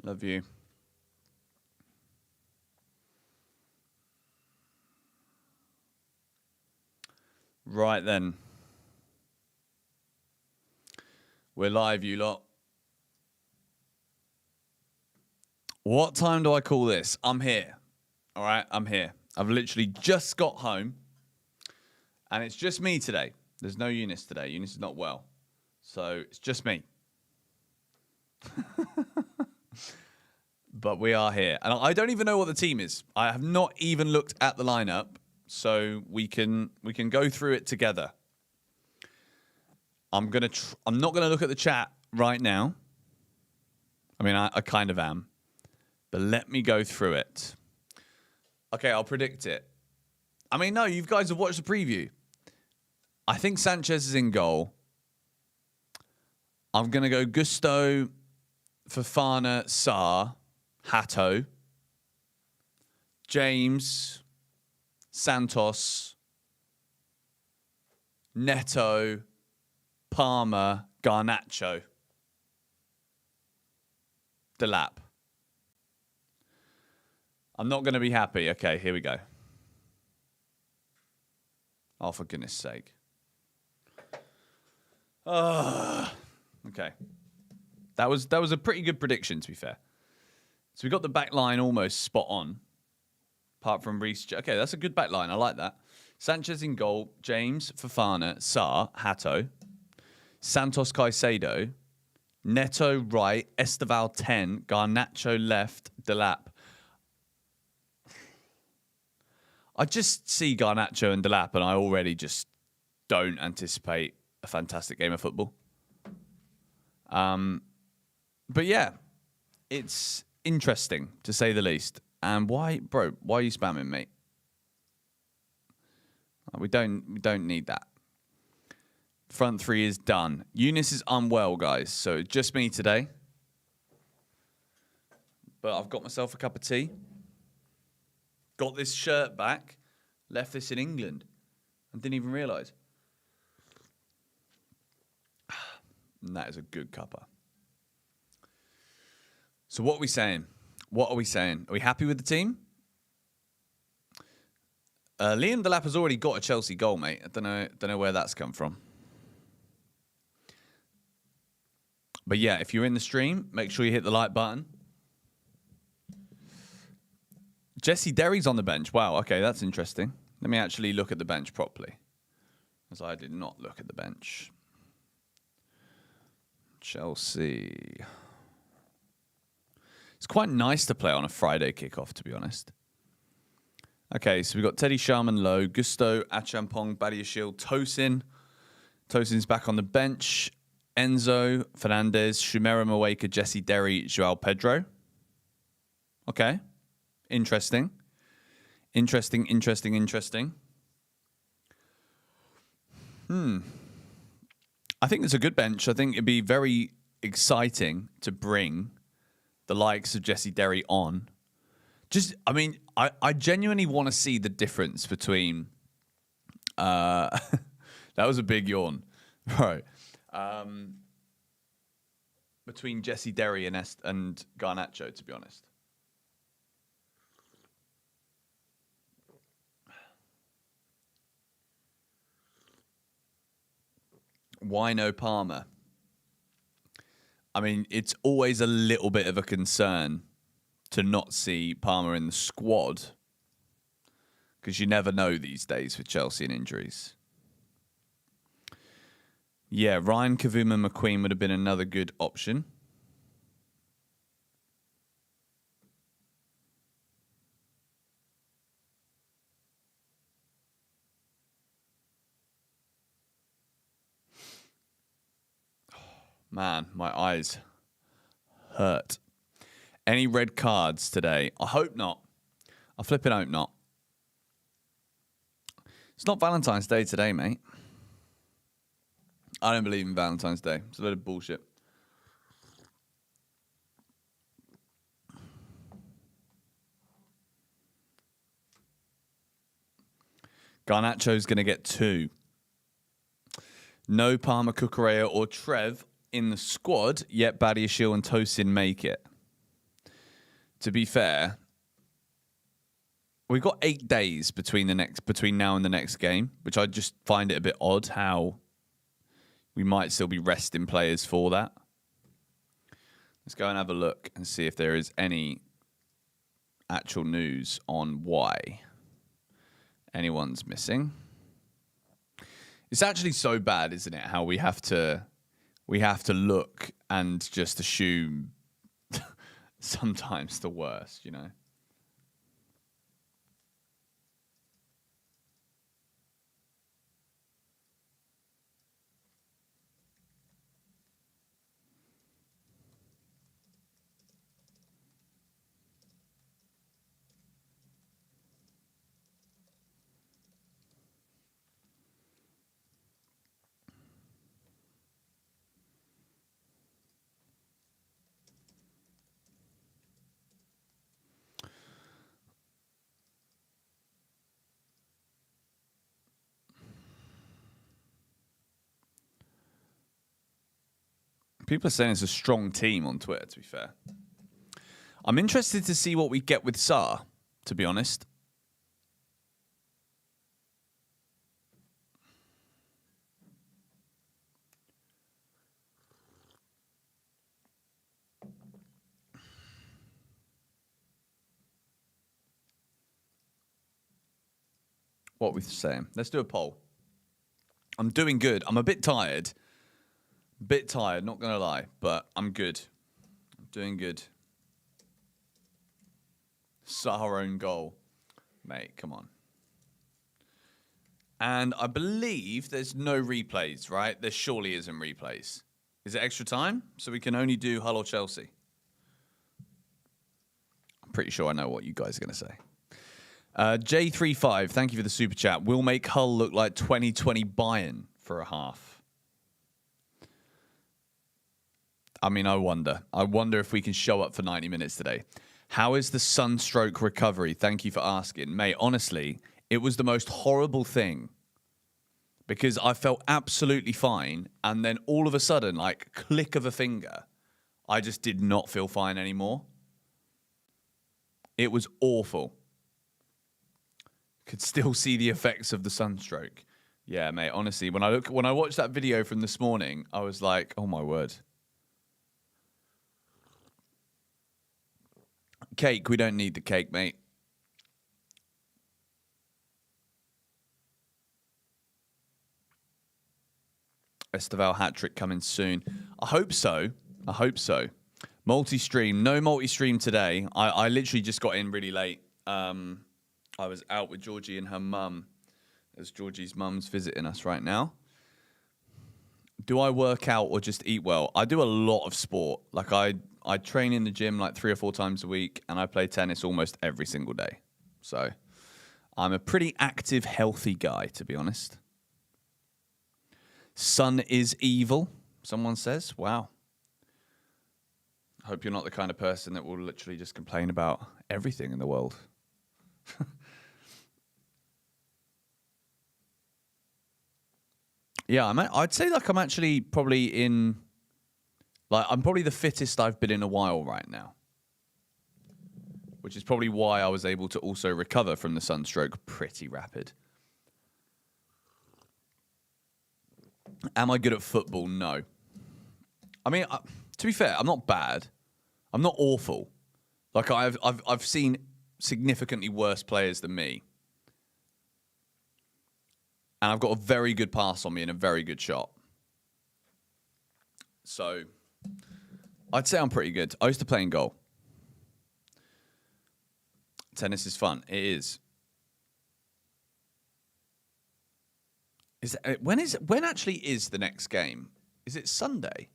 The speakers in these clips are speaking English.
Love you. Right then. We're live, you lot. What time do I call this? I'm here. All right, I'm here. I've literally just got home. And it's just me today. There's no Younes today. Younes is not well. So it's just me. But we are here. And I don't even know what the team is. I have not even looked at the lineup. So we can go through it together. I'm not gonna look at the chat right now. I mean, I kind of am. But let me go through it. Okay, I'll predict it. I mean, no, you guys have watched the preview. I think Sanchez is in goal. I'm going to go Gusto, Fofana, Sarr, Hato, James, Santos, Neto, Palmer, Garnacho, Delap. I'm not going to be happy. Okay, here we go. Oh, for goodness sake. Okay. That was a pretty good prediction, to be fair. So we got the back line almost spot on. Apart from Reece. Okay, that's a good back line. I like that. Sanchez in goal. James, Fofana, Sarr, Hato. Santos Caicedo. Neto right. Esteval 10. Garnacho left. Delap. I just see Garnacho and Delap, and I already just don't anticipate a fantastic game of football. But yeah, it's interesting to say the least. And why are you spamming me? We don't need that. Front three is done. Younes is unwell, guys, so just me today. But I've got myself a cup of tea. Got this shirt back. Left this in England. And didn't even realise. And that is a good cuppa. So what are we saying? What are we saying? Are we happy with the team? Liam Delap has already got a Chelsea goal, mate. I don't know where that's come from. But yeah, if you're in the stream, make sure you hit the like button. Jesse Derry's on the bench. Wow, okay, that's interesting. Let me actually look at the bench properly. As I did not look at the bench. Chelsea. It's quite nice to play on a Friday kickoff, to be honest. Okay, so we've got Teddy Sharman Low, Gusto, Achampong, Badiashile, Tosin. Tosin's back on the bench. Enzo, Fernandez, Shumera Mweka, Jesse Derry, Joao Pedro. Okay. Interesting. Interesting. I think it's a good bench. I think it'd be very exciting to bring the likes of Jesse Derry on. I genuinely want to see the difference between... that was a big yawn. Right. Between Jesse Derry and Garnacho, to be honest. Why no Palmer? I mean, it's always a little bit of a concern to not see Palmer in the squad because you never know these days with Chelsea and injuries. Yeah, Ryan Kavuma McQueen would have been another good option. Man, my eyes hurt. Any red cards today? I hope not. I flipping hope not. It's not Valentine's Day today, mate. I don't believe in Valentine's Day. It's a load of bullshit. Garnacho's going to get 2. No Palmer, Cucurella or Trev in the squad, yet Badiashile and Tosin make it. to be fair, we've got 8 days between now and the next game, which I just find it a bit odd how we might still be resting players for that. Let's go and have a look and see if there is any actual news on why anyone's missing. It's actually so bad, isn't it? How we have to look and just assume sometimes the worst, you know. People are saying it's a strong team on Twitter, to be fair. I'm interested to see what we get with Saar, to be honest. What we're saying. Let's do a poll. I'm doing good. I'm a bit tired. Not going to lie, but I'm good. I'm doing good. Saar own goal. Mate, come on. And I believe there's no replays, right? There surely isn't replays. Is it extra time? So we can only do Hull or Chelsea? I'm pretty sure I know what you guys are going to say. J35, thank you for the super chat. We'll make Hull look like 2020 Bayern for a half. I mean, I wonder. I wonder if we can show up for 90 minutes today. How is the sunstroke recovery? Thank you for asking. Mate, honestly, it was the most horrible thing because I felt absolutely fine. And then all of a sudden, like click of a finger, I just did not feel fine anymore. It was awful. Could still see the effects of the sunstroke. Yeah, mate, honestly, when I watched that video from this morning, I was like, oh my word. Cake, we don't need the cake, mate. Esteval hat-trick coming soon. I hope so. I hope so. Multi-stream. No multi-stream today. I literally just got in really late. I was out with Georgie and her mum, as Georgie's mum's visiting us right now. Do I work out or just eat well? I do a lot of sport. Like I train in the gym like 3 or 4 times a week, and I play tennis almost every single day. So I'm a pretty active, healthy guy, to be honest. Sun is evil, someone says. Wow. I hope you're not the kind of person that will literally just complain about everything in the world. Yeah, I'd say like I'm actually probably in... Like, I'm probably the fittest I've been in a while right now. Which is probably why I was able to also recover from the sunstroke pretty rapid. Am I good at football? No. I mean, to be fair, I'm not bad. I'm not awful. Like, I've seen significantly worse players than me. And I've got a very good pass on me and a very good shot. So... I'd say I'm pretty good. I used to play in goal. Tennis is fun. It is. When actually is the next game? Is it Sunday?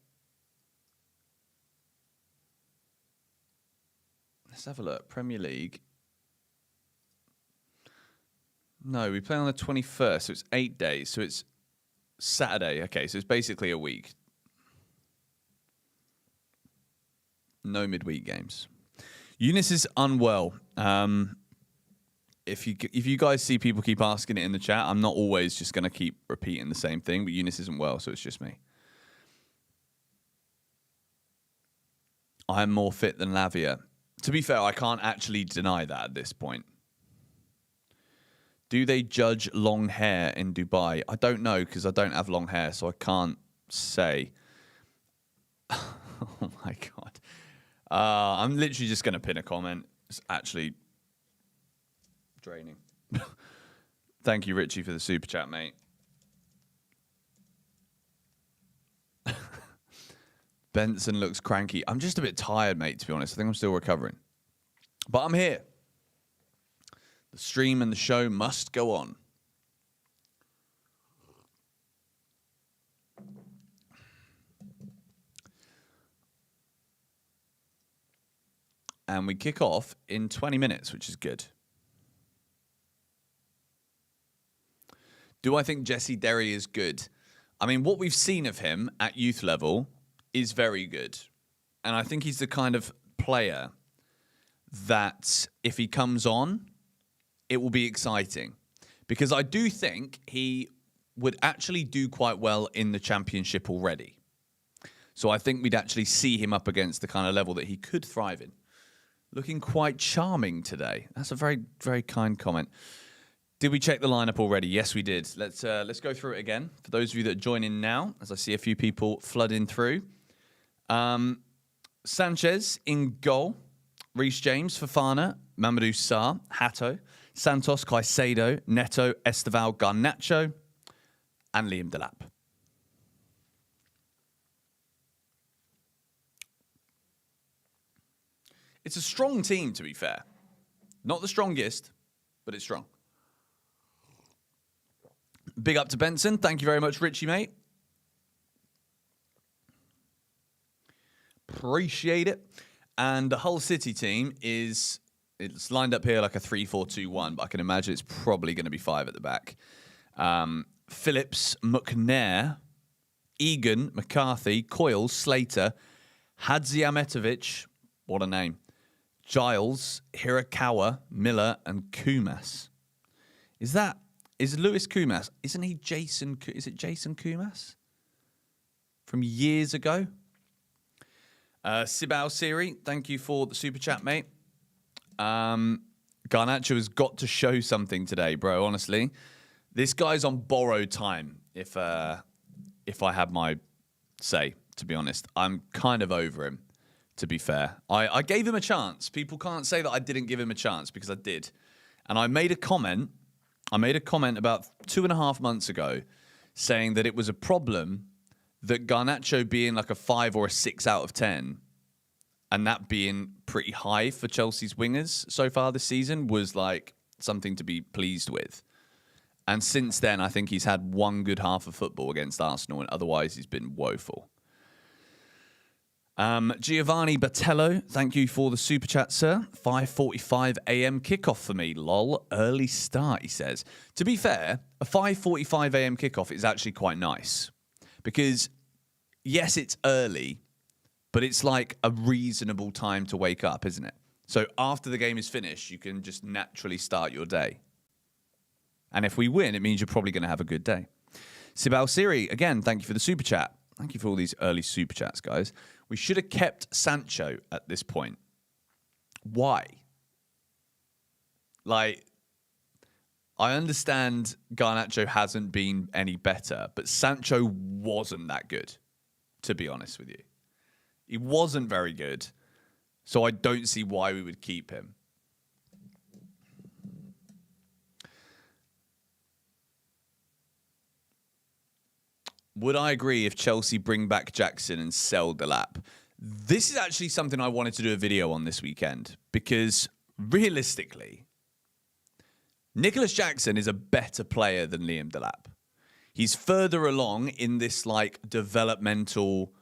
Let's have a look. Premier League. No, we play on the 21st, so it's 8 days. So it's Saturday. Okay, so it's basically a week. No midweek games. Younes is unwell. If you guys see people keep asking it in the chat, I'm not always just going to keep repeating the same thing, but Younes isn't well, so it's just me. I'm more fit than Lavia. To be fair, I can't actually deny that at this point. Do they judge long hair in Dubai? I don't know because I don't have long hair, so I can't say. Oh my God. I'm literally just going to pin a comment. It's actually draining. Thank you, Richie, for the super chat, mate. Benson looks cranky. I'm just a bit tired, mate, to be honest. I think I'm still recovering. But I'm here. The stream and the show must go on. And we kick off in 20 minutes, which is good. Do I think Jesse Derry is good? I mean, what we've seen of him at youth level is very good. And I think he's the kind of player that if he comes on, it will be exciting. Because I do think he would actually do quite well in the championship already. So I think we'd actually see him up against the kind of level that he could thrive in. Looking quite charming today. That's a very, very kind comment. Did we check the lineup already? Yes, we did. Let's go through it again. For those of you that join in now, as I see a few people flooding through. Sanchez in goal. Reece James, Fofana, Mamadou Sarr, Hato, Santos, Caicedo, Neto, Esteval, Garnacho, and Liam Delap. It's a strong team, to be fair. Not the strongest, but it's strong. Big up to Benson. Thank you very much, Richie, mate. Appreciate it. And the Hull City team it's lined up here like a 3-4-2-1, but I can imagine it's probably going to be 5 at the back. Phillips, McNair, Egan, McCarthy, Coyle, Slater, Hadziametovic, what a name, Giles, Hirakawa, Miller, and Kumas. Is Lewis Kumas? Isn't he Jason? Is it Jason Kumas from years ago? Sibao Siri, thank you for the super chat, mate. Garnacho has got to show something today, bro. Honestly, this guy's on borrowed time. If I had my say, to be honest, I'm kind of over him. To be fair, I gave him a chance. People can't say that I didn't give him a chance because I did, and I made a comment. I made a comment about 2.5 months ago saying that it was a problem that Garnacho being like a 5 or a 6 out of 10 and that being pretty high for Chelsea's wingers so far this season was like something to be pleased with. And since then, I think he's had one good half of football against Arsenal and otherwise he's been woeful. Giovanni Batello, thank you for the super chat, sir. 5:45 a.m. kickoff for me. Lol, early start, he says. To be fair, a 5:45 a.m. kickoff is actually quite nice because, yes, it's early, but it's like a reasonable time to wake up, isn't it? So after the game is finished, you can just naturally start your day. And if we win, it means you're probably going to have a good day. Sibal Siri, again, thank you for the super chat. Thank you for all these early super chats, guys. We should have kept Sancho at this point. Why? Like, I understand Garnacho hasn't been any better, but Sancho wasn't that good, to be honest with you. He wasn't very good, so I don't see why we would keep him. Would I agree if Chelsea bring back Jackson and sell Delap? This is actually something I wanted to do a video on this weekend because realistically, Nicholas Jackson is a better player than Liam Delap. He's further along in this like developmental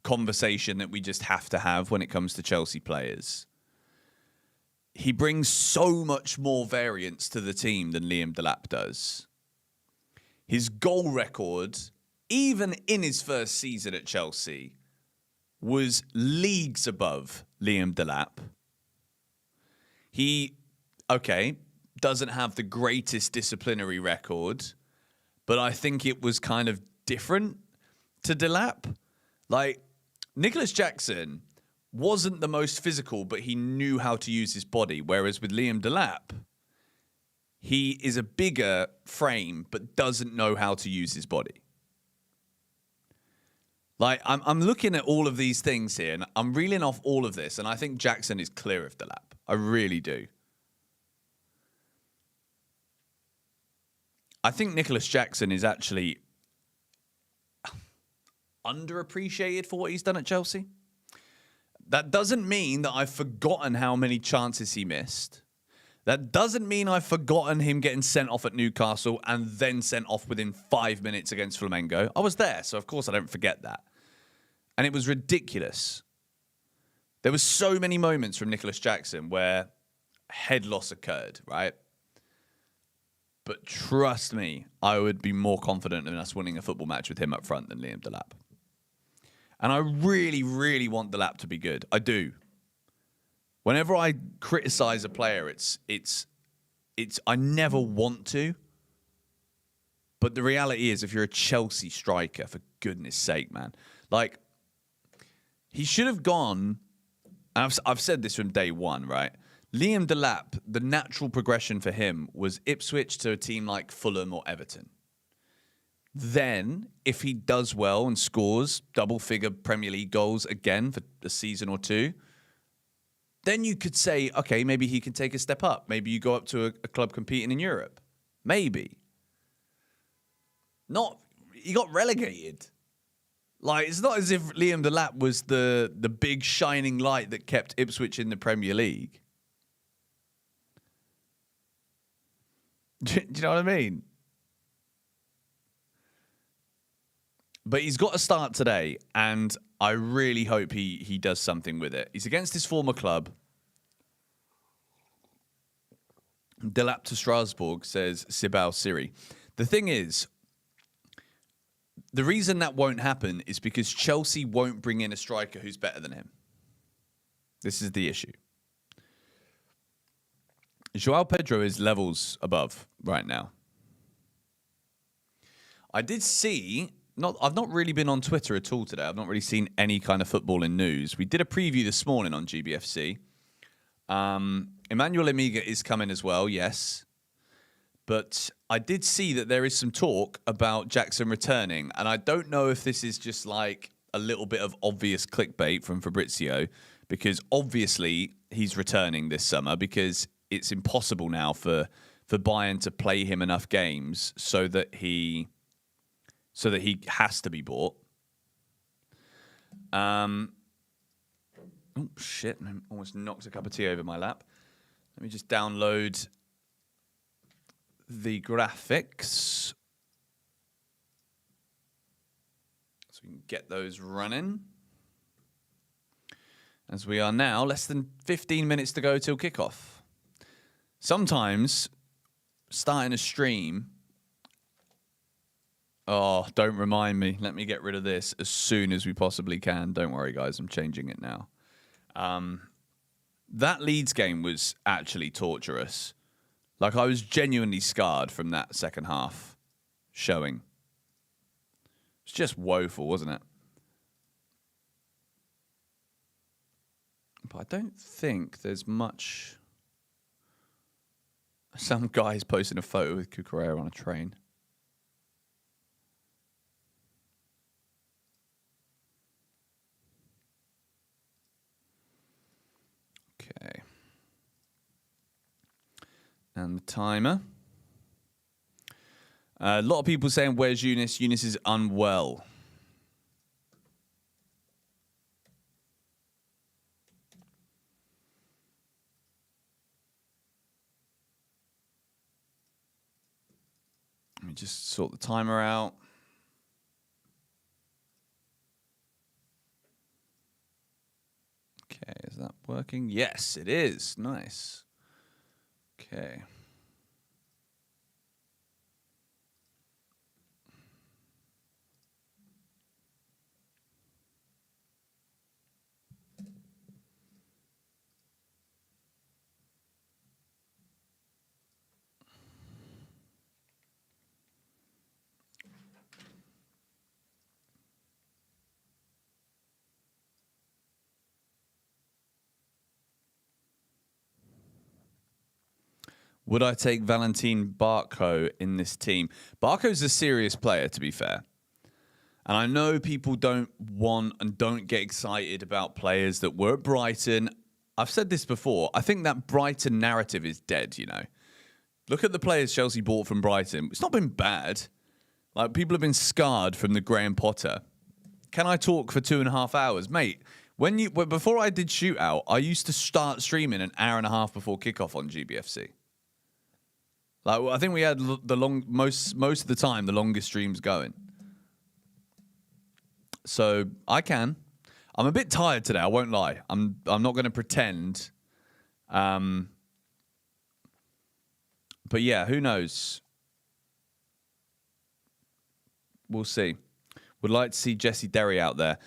conversation that we just have to have when it comes to Chelsea players. He brings so much more variance to the team than Liam Delap does. His goal record, even in his first season at Chelsea, was leagues above Liam Delap. He, doesn't have the greatest disciplinary record, but I think it was kind of different to Delap. Like, Nicholas Jackson wasn't the most physical, but he knew how to use his body. Whereas with Liam Delap, he is a bigger frame, but doesn't know how to use his body. Like, I'm looking at all of these things here, and I'm reeling off all of this, and I think Jackson is clear of Delap. I really do. I think Nicholas Jackson is actually underappreciated for what he's done at Chelsea. That doesn't mean that I've forgotten how many chances he missed. That doesn't mean I've forgotten him getting sent off at Newcastle and then sent off within 5 minutes against Flamengo. I was there, so of course I don't forget that. And it was ridiculous. There were so many moments from Nicholas Jackson where head loss occurred, right? But trust me, I would be more confident in us winning a football match with him up front than Liam Delap. And I really, really want Delap to be good. I do. Whenever I criticize a player, it's I never want to. But the reality is, if you're a Chelsea striker, for goodness sake, man, like, he should have gone. And I've said this from day one, right? Liam Delap, the natural progression for him was Ipswich to a team like Fulham or Everton. Then, if he does well and scores double-figure Premier League goals again for a season or two, then you could say, okay, maybe he can take a step up. Maybe you go up to a club competing in Europe. Maybe. Not, he got relegated. Like, it's not as if Liam Delap was the big shining light that kept Ipswich in the Premier League. Do you know what I mean? But he's got to start today, and I really hope he does something with it. He's against his former club. Delap to Strasbourg, says Sibal Siri. The thing is, the reason that won't happen is because Chelsea won't bring in a striker who's better than him. This is the issue. João Pedro is levels above right now. I did see... I've not really been on Twitter at all today. I've not really seen any kind of footballing news. We did a preview this morning on GBFC. Emmanuel Amiga is coming as well, yes. But I did see that there is some talk about Jackson returning. And I don't know if this is just like a little bit of obvious clickbait from Fabrizio, because obviously he's returning this summer because it's impossible now for Bayern to play him enough games so that he has to be bought. Oh, shit. I almost knocked a cup of tea over my lap. Let me just download the graphics so we can get those running. As we are now, less than 15 minutes to go till kickoff. Sometimes starting a stream... Oh, don't remind me. Let me get rid of this as soon as we possibly can. Don't worry, guys. I'm changing it now. That Leeds game was actually torturous. Like, I was genuinely scarred from that second half showing. It's just woeful, wasn't it? But I don't think there's much... Some guy's posting a photo with Cucurella on a train. Okay. And the timer. A lot of people saying, where's Younes? Younes is unwell. Let me just sort the timer out. Okay, is that working? Yes, it is. Nice. Okay. Would I take Valentin Barco in this team? Barco's a serious player, to be fair. And I know people don't want and don't get excited about players that were at Brighton. I've said this before. I think that Brighton narrative is dead, you know. Look at the players Chelsea bought from Brighton. It's not been bad. Like, people have been scarred from the Graham Potter. Can I talk for 2.5 hours? Mate, before I did Shootout, I used to start streaming an hour and a half before kickoff on GBFC. Like, I think we had most of the time the longest streams going. So I can. I'm a bit tired today. I won't lie. I'm not going to pretend. But yeah, who knows? We'll see. Would like to see Jesse Derry out there.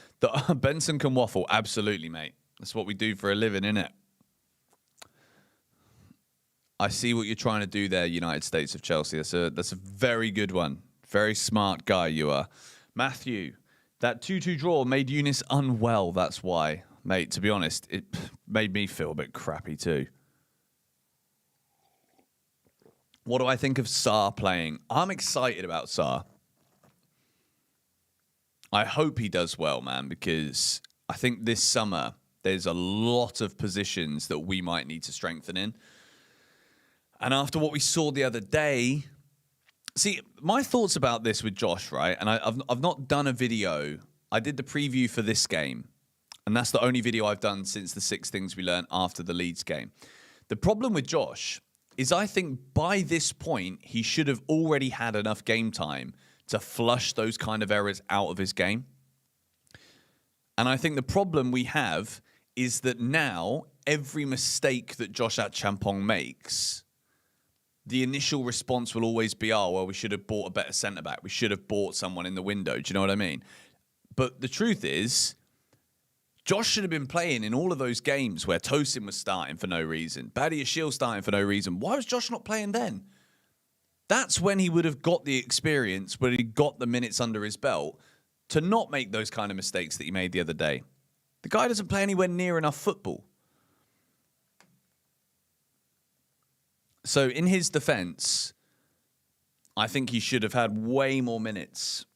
Benson can waffle. Absolutely, mate. That's what we do for a living, innit? I see what you're trying to do there, United States of Chelsea. That's a very good one. Very smart guy you are. Matthew, that 2-2 draw made Younes unwell. That's why. Mate, to be honest, it made me feel a bit crappy too. What do I think of Sarr playing? I'm excited about Sarr. I hope he does well, man, because I think this summer there's a lot of positions that we might need to strengthen in. And after what we saw the other day, see, my thoughts about this with Josh, right? And I've not done a video. I did the preview for this game, and that's the only video I've done since the 6 things we learned after the Leeds game. The problem with Josh is I think by this point, he should have already had enough game time to flush those kind of errors out of his game. And I think the problem we have is that now every mistake that Josh Achampong makes, the initial response will always be, oh, well, we should have bought a better centre-back. We should have bought someone in the window. Do you know what I mean? But the truth is, Josh should have been playing in all of those games where Tosin was starting for no reason. Badiashile starting for no reason. Why was Josh not playing then? That's when he would have got the experience, when he got the minutes under his belt to not make those kind of mistakes that he made the other day. The guy doesn't play anywhere near enough football. So in his defense, I think he should have had way more minutes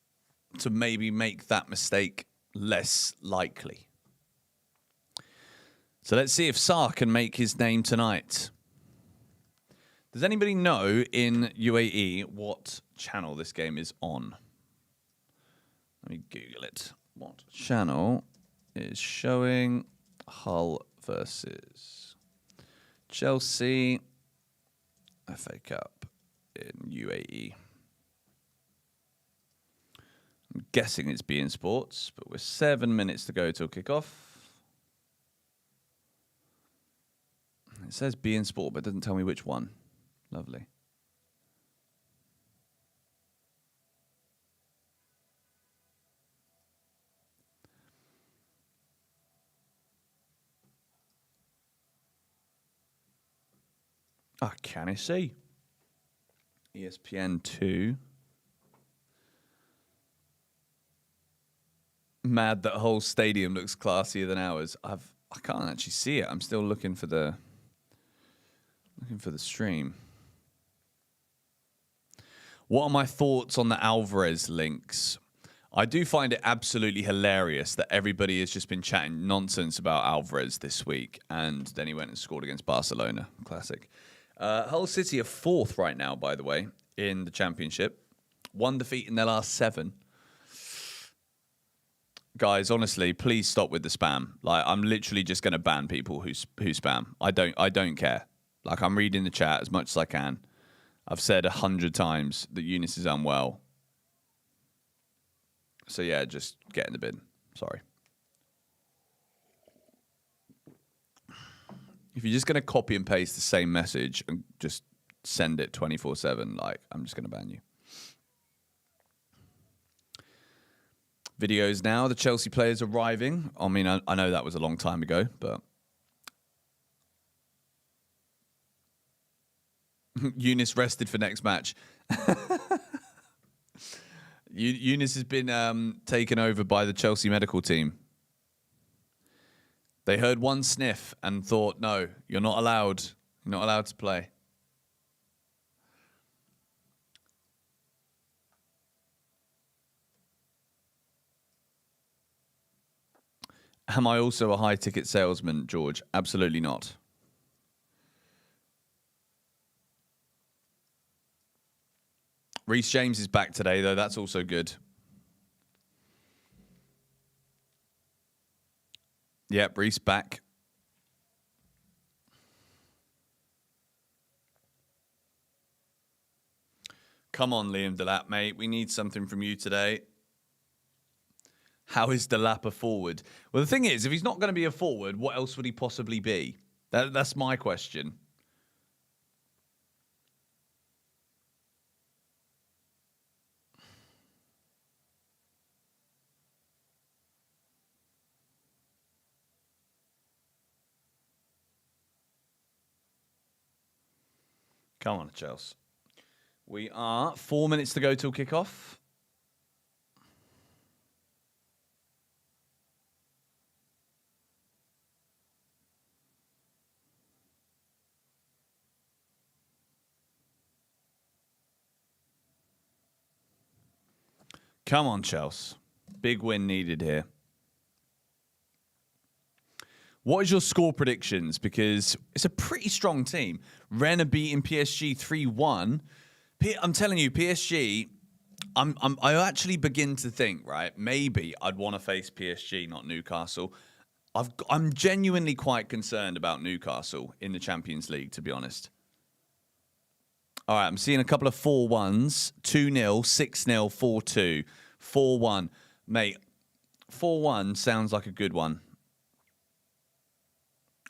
to maybe make that mistake less likely. So let's see if Sarr can make his name tonight. Does anybody know in UAE what channel this game is on? Let me Google it. What channel is showing Hull versus Chelsea FA Cup in UAE? I'm guessing it's beIN Sports, but we're 7 minutes to go till kickoff. It says beIN Sport, but it doesn't tell me which one. Lovely. Ah, can I see? ESPN 2. Mad that whole stadium looks classier than ours. I can't actually see it. I'm still looking for the stream. What are my thoughts on the Alvarez links? I do find it absolutely hilarious that everybody has just been chatting nonsense about Alvarez this week, and then he went and scored against Barcelona. Classic. Hull City are 4th right now, by the way, in the Championship. 1 defeat in their last 7. Guys, honestly, please stop with the spam. Like, I'm literally just going to ban people who spam. I don't care. Like, I'm reading the chat as much as I can. I've said 100 times that Younes is unwell. So yeah, just get in the bin. Sorry. If you're just going to copy and paste the same message and just send it 24/7, like, I'm just going to ban you. Videos now. The Chelsea players arriving. I mean, I know that was a long time ago, but Younes rested for next match. Younes has been taken over by the Chelsea medical team. They heard one sniff and thought, no, you're not allowed. You're not allowed to play. Am I also a high-ticket salesman, George? Absolutely not. Reece James is back today, though. That's also good. Yep, Reece back. Come on, Liam Delap, mate. We need something from you today. How is Delap a forward? Well, the thing is, if he's not going to be a forward, what else would he possibly be? That's my question. Come on, Chelsea. We are 4 minutes to go till kickoff. Come on, Chelsea. Big win needed here. What is your score predictions? Because it's a pretty strong team. Rennes are beating PSG 3-1. I'm telling you, PSG, I actually begin to think, right, maybe I'd want to face PSG, not Newcastle. I'm genuinely quite concerned about Newcastle in the Champions League, to be honest. All right, I'm seeing a couple of 4-1s, 2-0, 6-0, 4-2, 4-1. Mate, 4-1 sounds like a good one.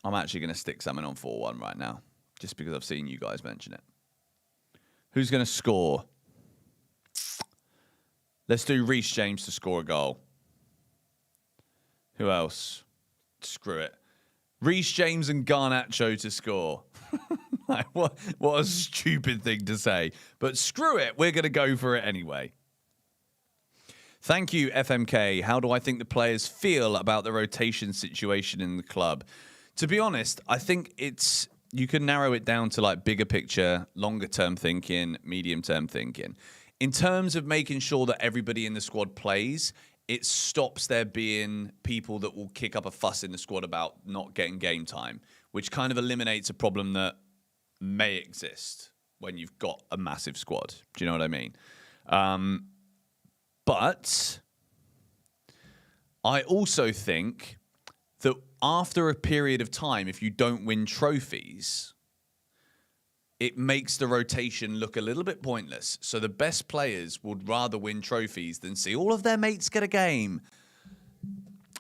I'm actually going to stick something on 4-1 right now, just because I've seen you guys mention it. Who's going to score? Let's do Reece James to score a goal. Who else? Screw it. Reece James and Garnacho to score. Like, what a stupid thing to say. But screw it. We're going to go for it anyway. Thank you, FMK. How do I think the players feel about the rotation situation in the club? To be honest, I think you can narrow it down to like bigger picture, longer term thinking, medium term thinking. In terms of making sure that everybody in the squad plays, it stops there being people that will kick up a fuss in the squad about not getting game time, which kind of eliminates a problem that may exist when you've got a massive squad. Do you know what I mean? But I also think that after a period of time, if you don't win trophies, it makes the rotation look a little bit pointless. So the best players would rather win trophies than see all of their mates get a game.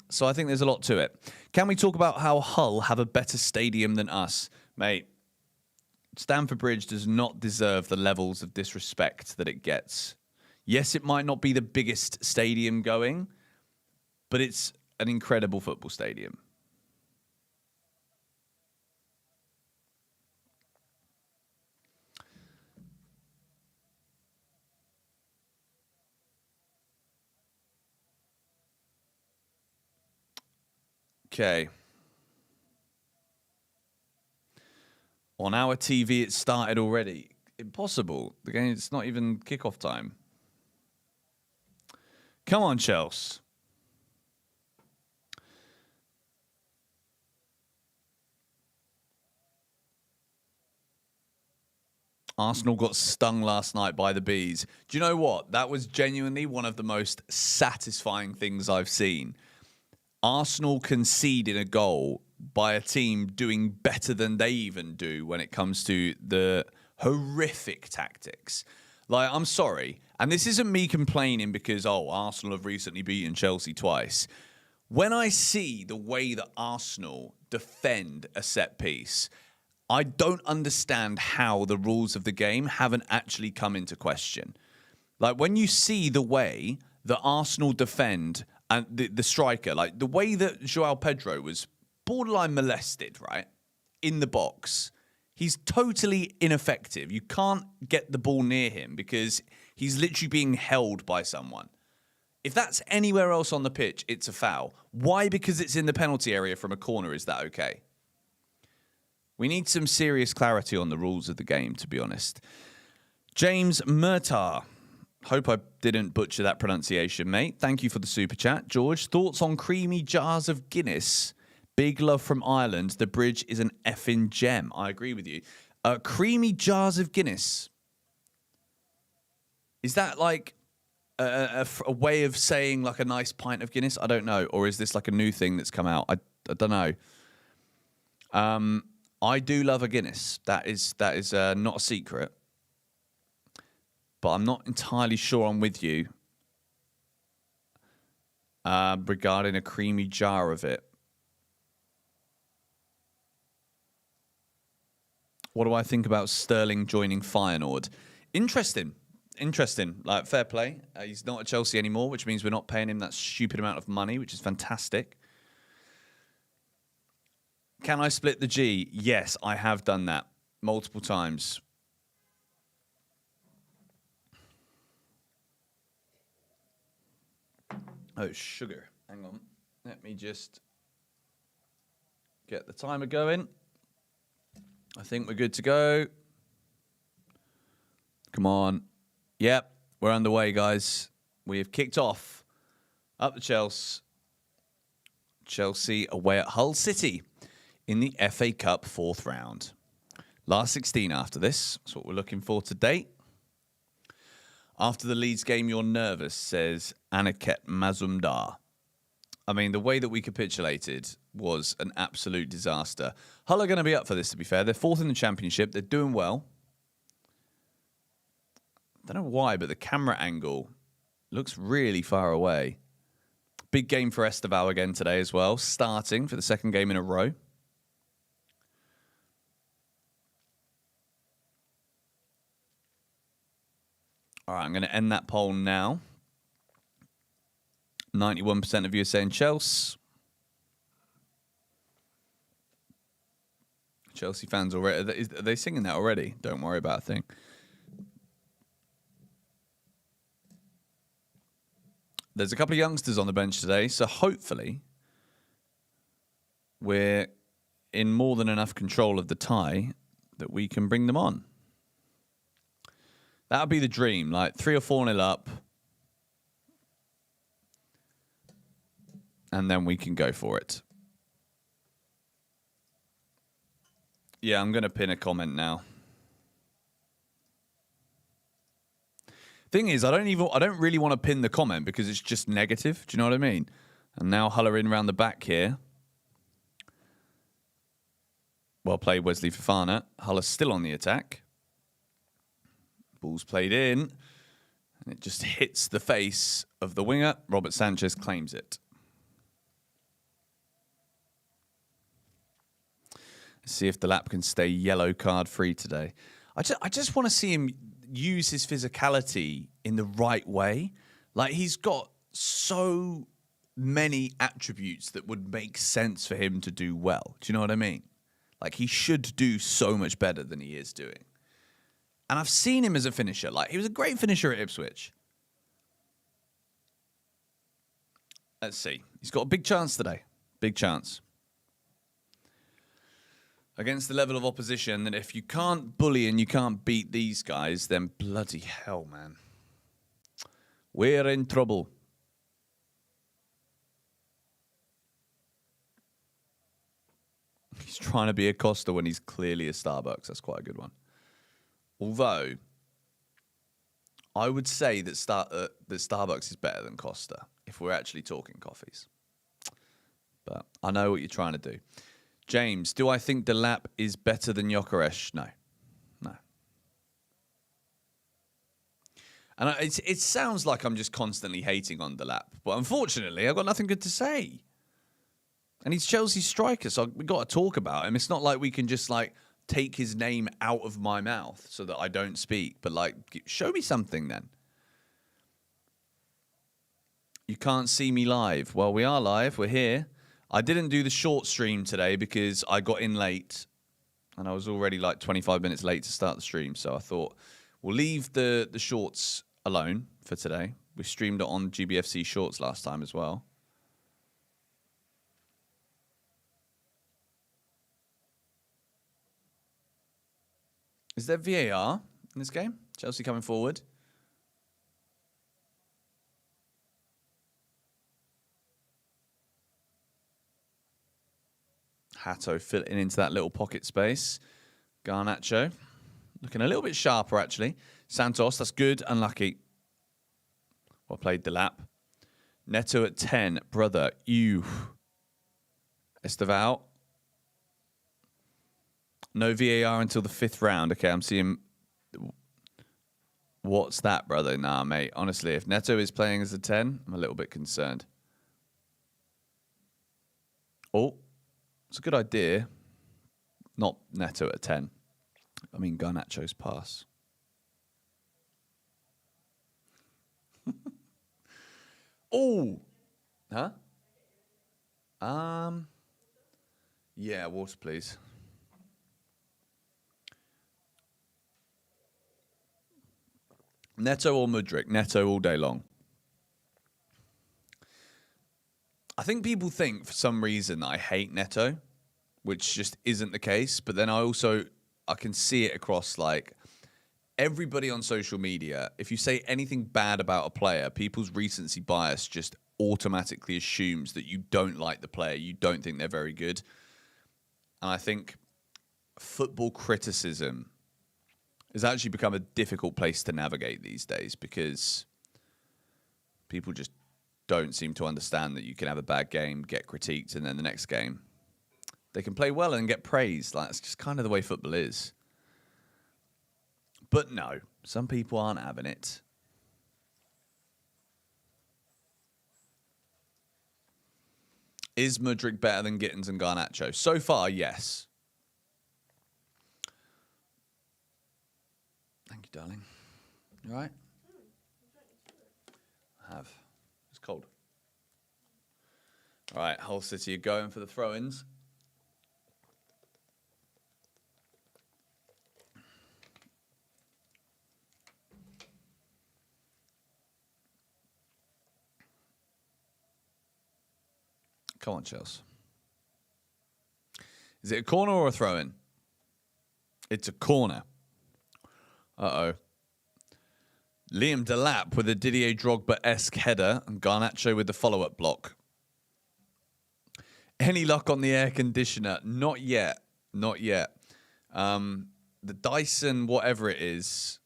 So I think there's a lot to it. Can we talk about how Hull have a better stadium than us? Mate, Stamford Bridge does not deserve the levels of disrespect that it gets. Yes, it might not be the biggest stadium going, but it's an incredible football stadium. Okay. On our TV, it started already. Impossible. The game, it's not even kickoff time. Come on, Chelsea. Arsenal got stung last night by the bees. Do you know what? That was genuinely one of the most satisfying things I've seen. Arsenal conceded a goal by a team doing better than they even do when it comes to the horrific tactics. Like, I'm sorry. And this isn't me complaining because, Arsenal have recently beaten Chelsea twice. When I see the way that Arsenal defend a set piece, I don't understand how the rules of the game haven't actually come into question. Like, when you see the way that Arsenal defend and the striker, like the way that Joao Pedro was borderline molested, right, in the box, he's totally ineffective. You can't get the ball near him because he's literally being held by someone. If that's anywhere else on the pitch, it's a foul. Why? Because it's in the penalty area from a corner, is that okay? We need some serious clarity on the rules of the game, to be honest. James Murtagh. Hope I didn't butcher that pronunciation, mate. Thank you for the super chat. George, thoughts on creamy jars of Guinness? Big love from Ireland. The bridge is an effing gem. I agree with you. Creamy jars of Guinness. Is that like a way of saying like a nice pint of Guinness? I don't know. Or is this like a new thing that's come out? I don't know. I do love a Guinness. That is not a secret. But I'm not entirely sure I'm with you regarding a creamy jar of it. What do I think about Sterling joining Feyenoord? Interesting. Like, fair play. He's not at Chelsea anymore, which means we're not paying him that stupid amount of money, which is fantastic. Can I split the G? Yes, I have done that multiple times. Oh, sugar. Hang on. Let me just get the timer going. I think we're good to go. Come on. Yep, we're underway, guys. We have kicked off up the Chelsea. Chelsea away at Hull City in the FA Cup 4th round. Last 16 after this. That's what we're looking for today. After the Leeds game, you're nervous, says Aniket Mazumdar. I mean, the way that we capitulated was an absolute disaster. Hull are going to be up for this, to be fair. They're 4th in the Championship. They're doing well. I don't know why, but the camera angle looks really far away. Big game for Esteval again today as well, starting for the 2nd game in a row. All right, I'm going to end that poll now. 91% of you are saying Chelsea. Chelsea fans already. Are they singing that already? Don't worry about a thing. There's a couple of youngsters on the bench today, so hopefully we're in more than enough control of the tie that we can bring them on. That would be the dream, like 3 or 4-0 up. And then we can go for it. Yeah, I'm going to pin a comment now. Thing is, I don't really want to pin the comment because it's just negative. Do you know what I mean? And now Hull are in around the back here. Well played, Wesley Fofana. Hull are still on the attack. Ball's played in. And it just hits the face of the winger. Robert Sanchez claims it. Let's see if the lap can stay yellow card free today. I just want to see him use his physicality in the right way. Like, he's got so many attributes that would make sense for him to do well. Do you know what I mean? Like, he should do so much better than he is doing. And I've seen him as a finisher. Like, he was a great finisher at Ipswich. Let's see. He's got a big chance today. Big chance. Against the level of opposition that if you can't bully and you can't beat these guys, then bloody hell, man. We're in trouble. He's trying to be a Costa when he's clearly a Starbucks. That's quite a good one. Although, I would say that Starbucks is better than Costa if we're actually talking coffees. But I know what you're trying to do. James, do I think Delap is better than Gyökeres? No. No. And it sounds like I'm just constantly hating on Delap. But unfortunately, I've got nothing good to say. And he's Chelsea's striker, so we've got to talk about him. It's not like we can just, like, take his name out of my mouth so that I don't speak. But, like, show me something then. You can't see me live. Well, we are live. We're here. I didn't do the short stream today because I got in late. And I was already, like, 25 minutes late to start the stream. So I thought we'll leave the shorts alone for today. We streamed it on GBFC Shorts last time as well. Is there VAR in this game? Chelsea coming forward. Hato fitting into that little pocket space. Garnacho looking a little bit sharper, actually. Santos, that's good. Unlucky. Well played, the lap. Neto at 10. Brother, you. Esteval. No VAR until the 5th round. Okay, I'm seeing... What's that, brother? Nah, mate. Honestly, if Neto is playing as a 10, I'm a little bit concerned. Oh, it's a good idea. Not Neto at 10. I mean, Garnacho's pass. Oh! Huh? Yeah, water, please. Neto or Mudryk? Neto all day long. I think people think for some reason that I hate Neto, which just isn't the case. But then I can see it across like everybody on social media. If you say anything bad about a player, people's recency bias just automatically assumes that you don't like the player. You don't think they're very good. And I think football criticism has actually become a difficult place to navigate these days because people just don't seem to understand that you can have a bad game, get critiqued, and then the next game they can play well and get praised. Like, that's just kind of the way football is. But no, some people aren't having it. Is Mudryk better than Gittins and Garnacho? So far, yes. Thank you, darling. You all right? I have. It's cold. All right, Hull City are going for the throw-ins. Come on, Chelsea. Is it a corner or a throw-in? It's a corner. Uh-oh. Liam Delap with a Didier Drogba-esque header and Garnacho with the follow-up block. Any luck on the air conditioner? Not yet. Not yet. The Dyson, whatever it is.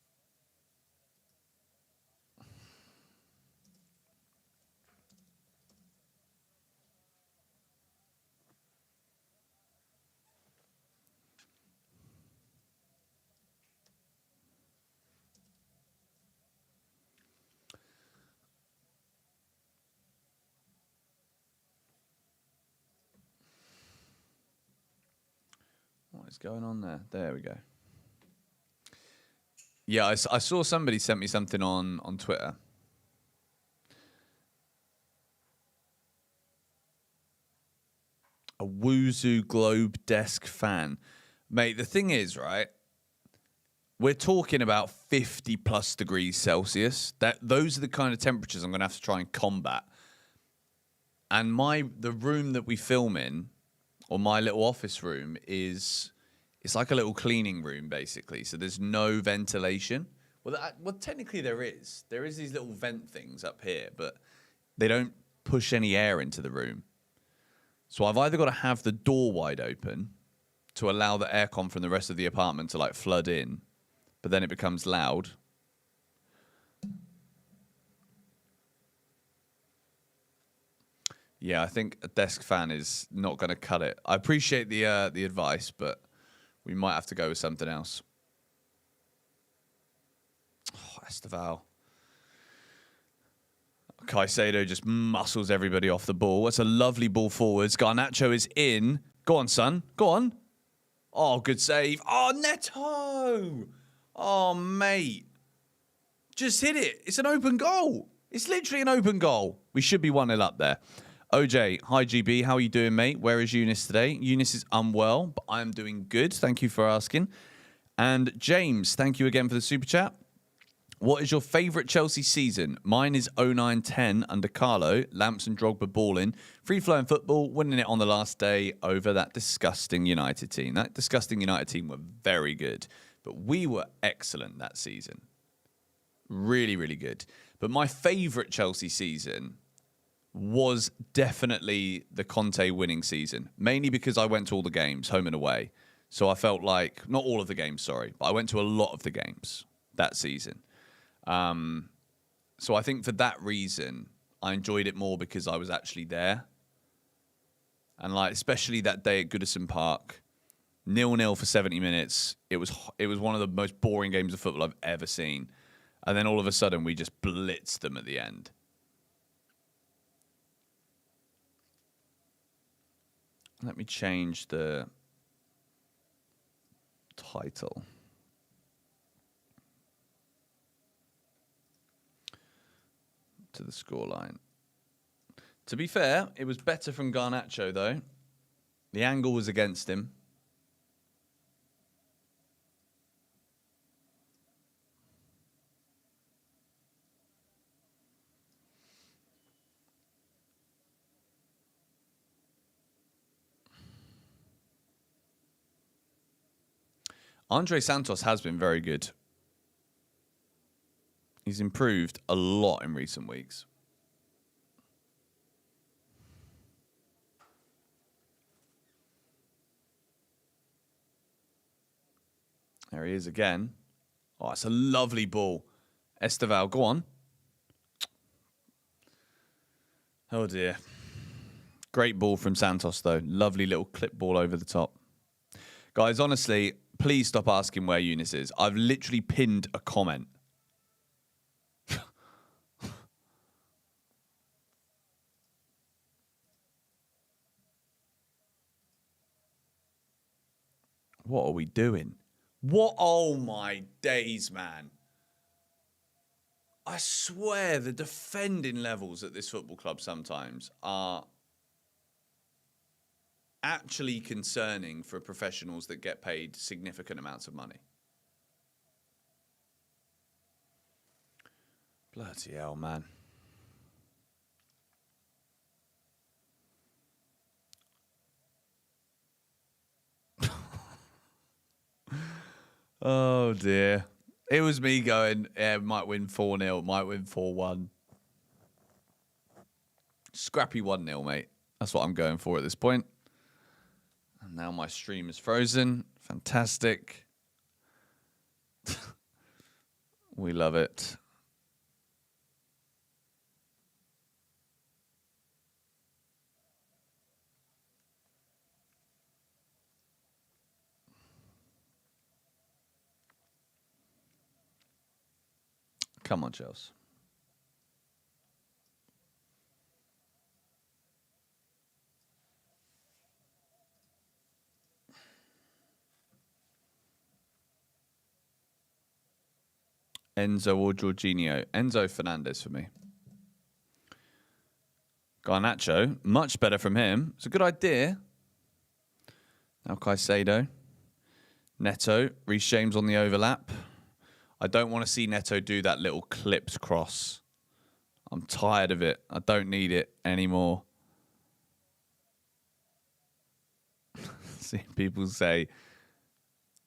What is going on there? There we go. Yeah, I saw somebody sent me something on Twitter. A Wuzu Globe Desk fan. Mate, the thing is, right, we're talking about 50 plus degrees Celsius. Those are the kind of temperatures I'm going to have to try and combat. And the room that we film in, or my little office room, it's like a little cleaning room, basically. So there's no ventilation. Well, technically there is. There is these little vent things up here, but they don't push any air into the room. So I've either got to have the door wide open to allow the aircon from the rest of the apartment to like flood in, but then it becomes loud. Yeah, I think a desk fan is not going to cut it. I appreciate the advice, but we might have to go with something else. Oh, Esteval. Caicedo just muscles everybody off the ball. That's a lovely ball forwards. Garnacho is in. Go on, son. Go on. Oh, good save. Oh, Neto. Oh, mate. Just hit it. It's an open goal. It's literally an open goal. We should be 1-0 up there. OJ, hi GB. How are you doing, mate? Where is Younes today? Younes is unwell, but I'm doing good. Thank you for asking. And James, thank you again for the super chat. What is your favourite Chelsea season? Mine is 09-10 under Carlo, Lamps and Drogba balling, free-flowing football, winning it on the last day over that disgusting United team. That disgusting United team were very good, but we were excellent that season. Really, really good. But my favourite Chelsea season was definitely the Conte winning season, mainly because I went to all the games, home and away. So I felt like, not all of the games, sorry, but I went to a lot of the games that season. So I think for that reason, I enjoyed it more because I was actually there. And like, especially that day at Goodison Park, 0-0 for 70 minutes. It was one of the most boring games of football I've ever seen. And then all of a sudden, we just blitzed them at the end. Let me change the title. To the scoreline. To be fair, it was better from Garnacho, though. The angle was against him. Andre Santos has been very good. He's improved a lot in recent weeks. There he is again. Oh, it's a lovely ball. Esteval, go on. Oh, dear. Great ball from Santos, though. Lovely little clip ball over the top. Guys, honestly, please stop asking where Younes is. I've literally pinned a comment. What are we doing? What? Oh, my days, man. I swear the defending levels at this football club sometimes are actually concerning for professionals that get paid significant amounts of money. Bloody hell, man. Oh, dear. It was me going, yeah, might win 4-0, might win 4-1. Scrappy 1-0, mate. That's what I'm going for at this point. And now my stream is frozen. Fantastic. We love it. Come on, Chelsea. Enzo or Jorginho? Enzo Fernandez for me. Garnacho, much better from him. It's a good idea. Now Caicedo. Neto, Reece James on the overlap. I don't want to see Neto do that little clipped cross. I'm tired of it. I don't need it anymore. See people say,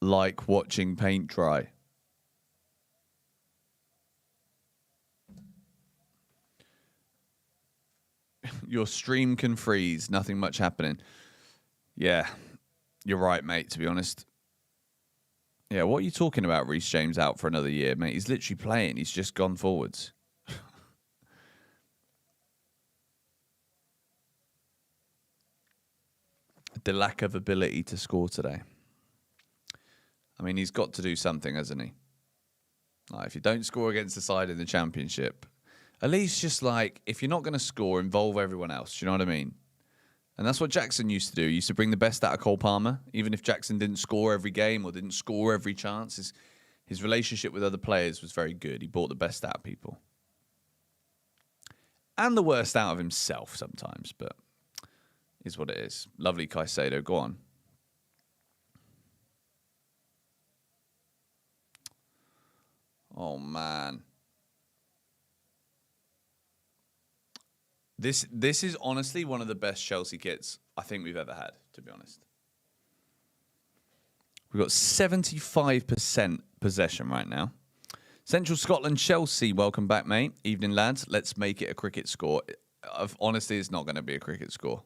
like watching paint dry. Your stream can freeze. Nothing much happening. Yeah, you're right, mate, to be honest. Yeah, what are you talking about, Reece James out for another year, mate? He's literally playing. He's just gone forwards. The lack of ability to score today. I mean, he's got to do something, hasn't he? Like, if you don't score against the side in the Championship, at least just like, if you're not going to score, involve everyone else. Do you know what I mean? And that's what Jackson used to do. He used to bring the best out of Cole Palmer. Even if Jackson didn't score every game or didn't score every chance, his relationship with other players was very good. He brought the best out of people. And the worst out of himself sometimes, but is what it is. Lovely Caicedo. Go on. Oh, man. This is honestly one of the best Chelsea kits I think we've ever had, to be honest. We've got 75% possession right now. Central Scotland, Chelsea, welcome back, mate. Evening, lads. Let's make it a cricket score. honestly, it's not going to be a cricket score.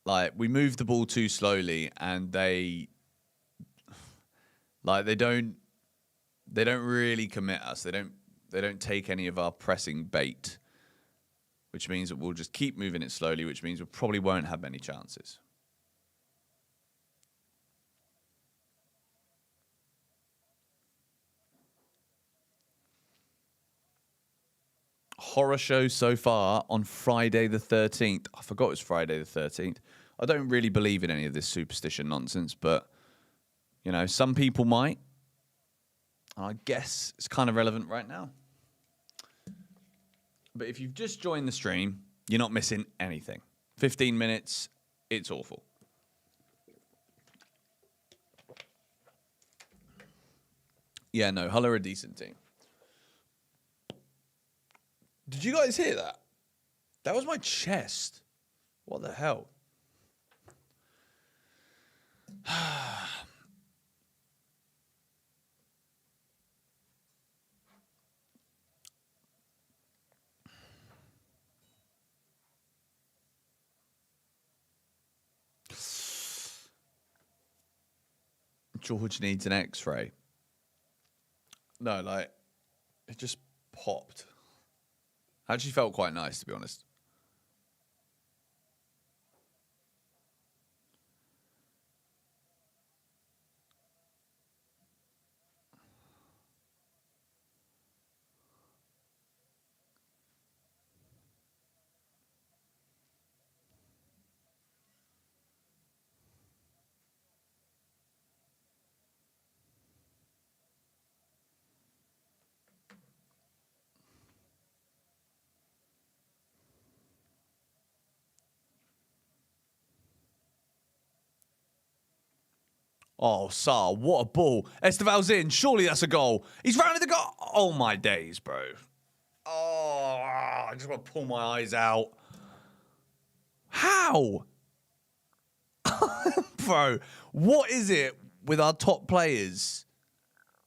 Like, we move the ball too slowly, and they don't really commit us. They don't take any of our pressing bait, which means that we'll just keep moving it slowly, which means we probably won't have many chances. Horror show so far on Friday the 13th. I forgot it was Friday the 13th. I don't really believe in any of this superstition nonsense, but, you know, some people might. I guess it's kind of relevant right now. But if you've just joined the stream, you're not missing anything. 15 minutes, it's awful. Yeah, no, Hull are a decent team. Did you guys hear that? That was my chest. What the hell? George needs an X-ray. No, like, it just popped. Actually felt quite nice, to be honest. Oh, Sar, what a ball. Esteval's in. Surely that's a goal. He's rounded the goal. Oh, my days, bro. Oh, I just want to pull my eyes out. How? Bro, what is it with our top players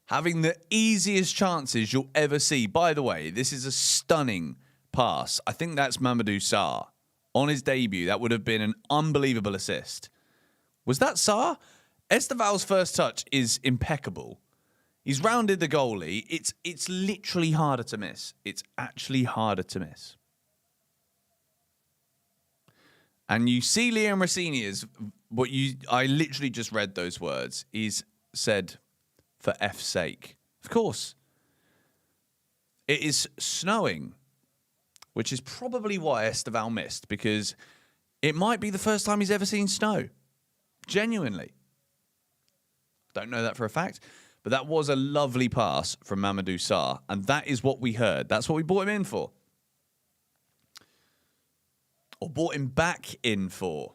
having the easiest chances you'll ever see? By the way, this is a stunning pass. I think that's Mamadou Sarr. On his debut, that would have been an unbelievable assist. Was that Sarr? Esteval's first touch is impeccable. He's rounded the goalie. It's literally harder to miss. It's actually harder to miss. And you see Liam Rossini's, I literally just read those words. He's said, for F's sake. Of course. It is snowing, which is probably why Esteval missed, because it might be the first time he's ever seen snow. Genuinely. Don't know that for a fact, but that was a lovely pass from Mamadou Sarr, and that is what we heard. That's what we brought him in for. Or brought him back in for.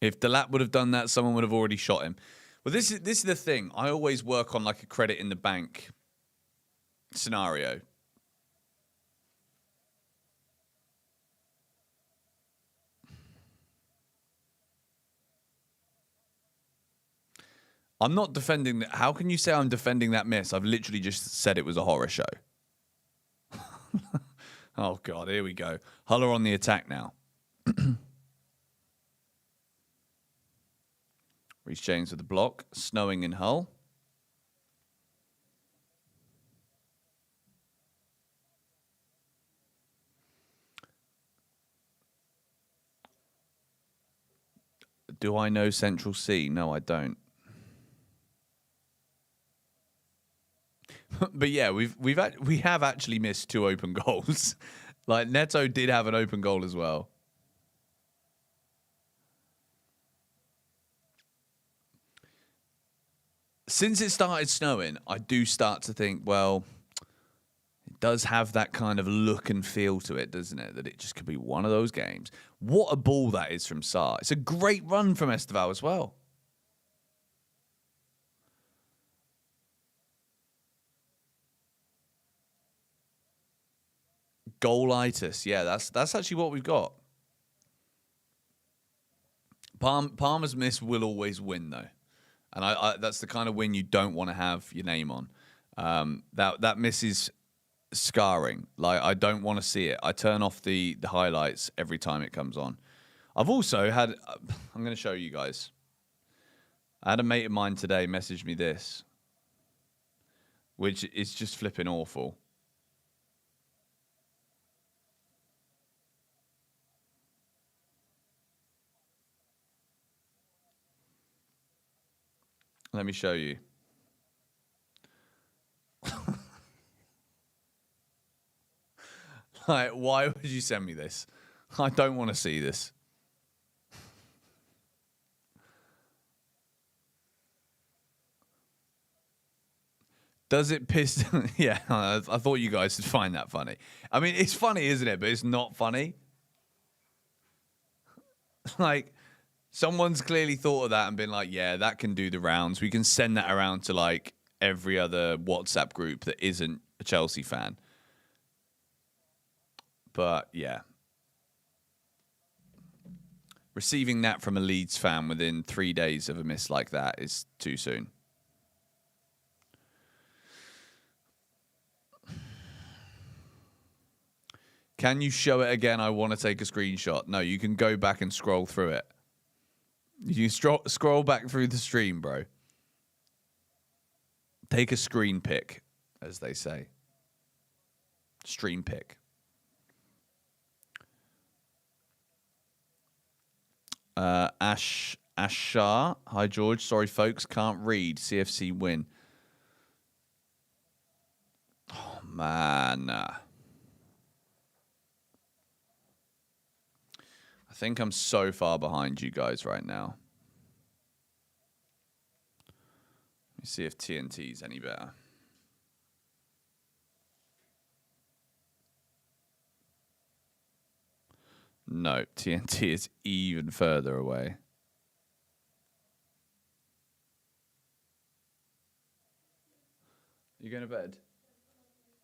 If Delat would have done that, someone would have already shot him. Well, this is the thing. I always work on like a credit in the bank scenario. I'm not defending that. How can you say I'm defending that miss? I've literally just said it was a horror show. Oh, God, here we go. Hull are on the attack now. Reece James with the block. Snowing in Hull. Do I know Central C? No, I don't. But yeah, we have actually missed 2 open goals. Like, Neto did have an open goal as well. Since it started snowing, I do start to think, well, it does have that kind of look and feel to it, doesn't it? That it just could be one of those games. What a ball that is from Sarr. It's a great run from Esteval as well. Goalitis. Yeah, that's actually what we've got. Palmer's miss will always win, though. And that's the kind of win you don't want to have your name on. That miss is scarring. Like, I don't want to see it. I turn off the highlights every time it comes on. I've also had... I'm going to show you guys. I had a mate of mine today message me this, which is just flipping awful. Let me show you. Like, why would you send me this? I don't want to see this. Does it piss... Yeah, I thought you guys would find that funny. I mean, it's funny, isn't it? But it's not funny. Like... Someone's clearly thought of that and been like, yeah, that can do the rounds. We can send that around to, like, every other WhatsApp group that isn't a Chelsea fan. But, yeah. Receiving that from a Leeds fan within 3 days of a miss like that is too soon. Can you show it again? I want to take a screenshot. No, you can go back and scroll through it. You scroll back through the stream, bro. Take a screen pick, as they say. Stream pick. Ashar. Hi, George. Sorry, folks. Can't read. CFC win. Oh, man. I think I'm so far behind you guys right now. Let me see if TNT's any better. No, TNT is even further away. You going to bed?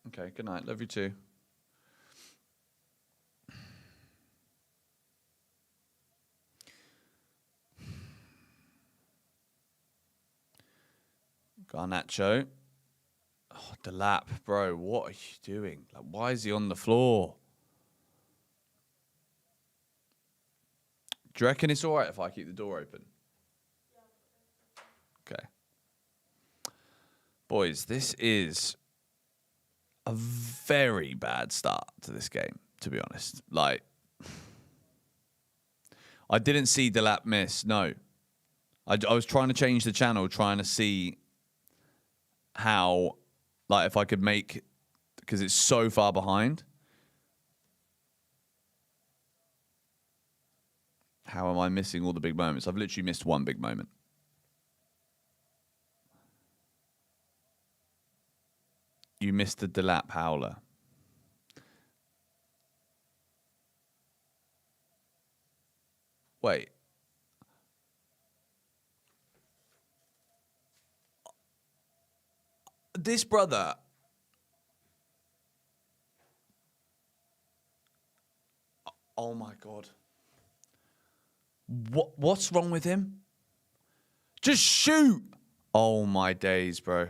Okay, good night. Love you too. Garnacho. Oh, Delap, bro. What are you doing? Like, why is he on the floor? Do you reckon it's all right if I keep the door open? Okay. Boys, this is a very bad start to this game, to be honest. Like, I didn't see Delap miss, no. I was trying to change the channel, trying to see how, like, if I could make, because it's so far behind. How am I missing all the big moments? I've literally missed one big moment. You missed the Delap howler. Wait. This brother... Oh my God. What's wrong with him? Just shoot! Oh my days, bro.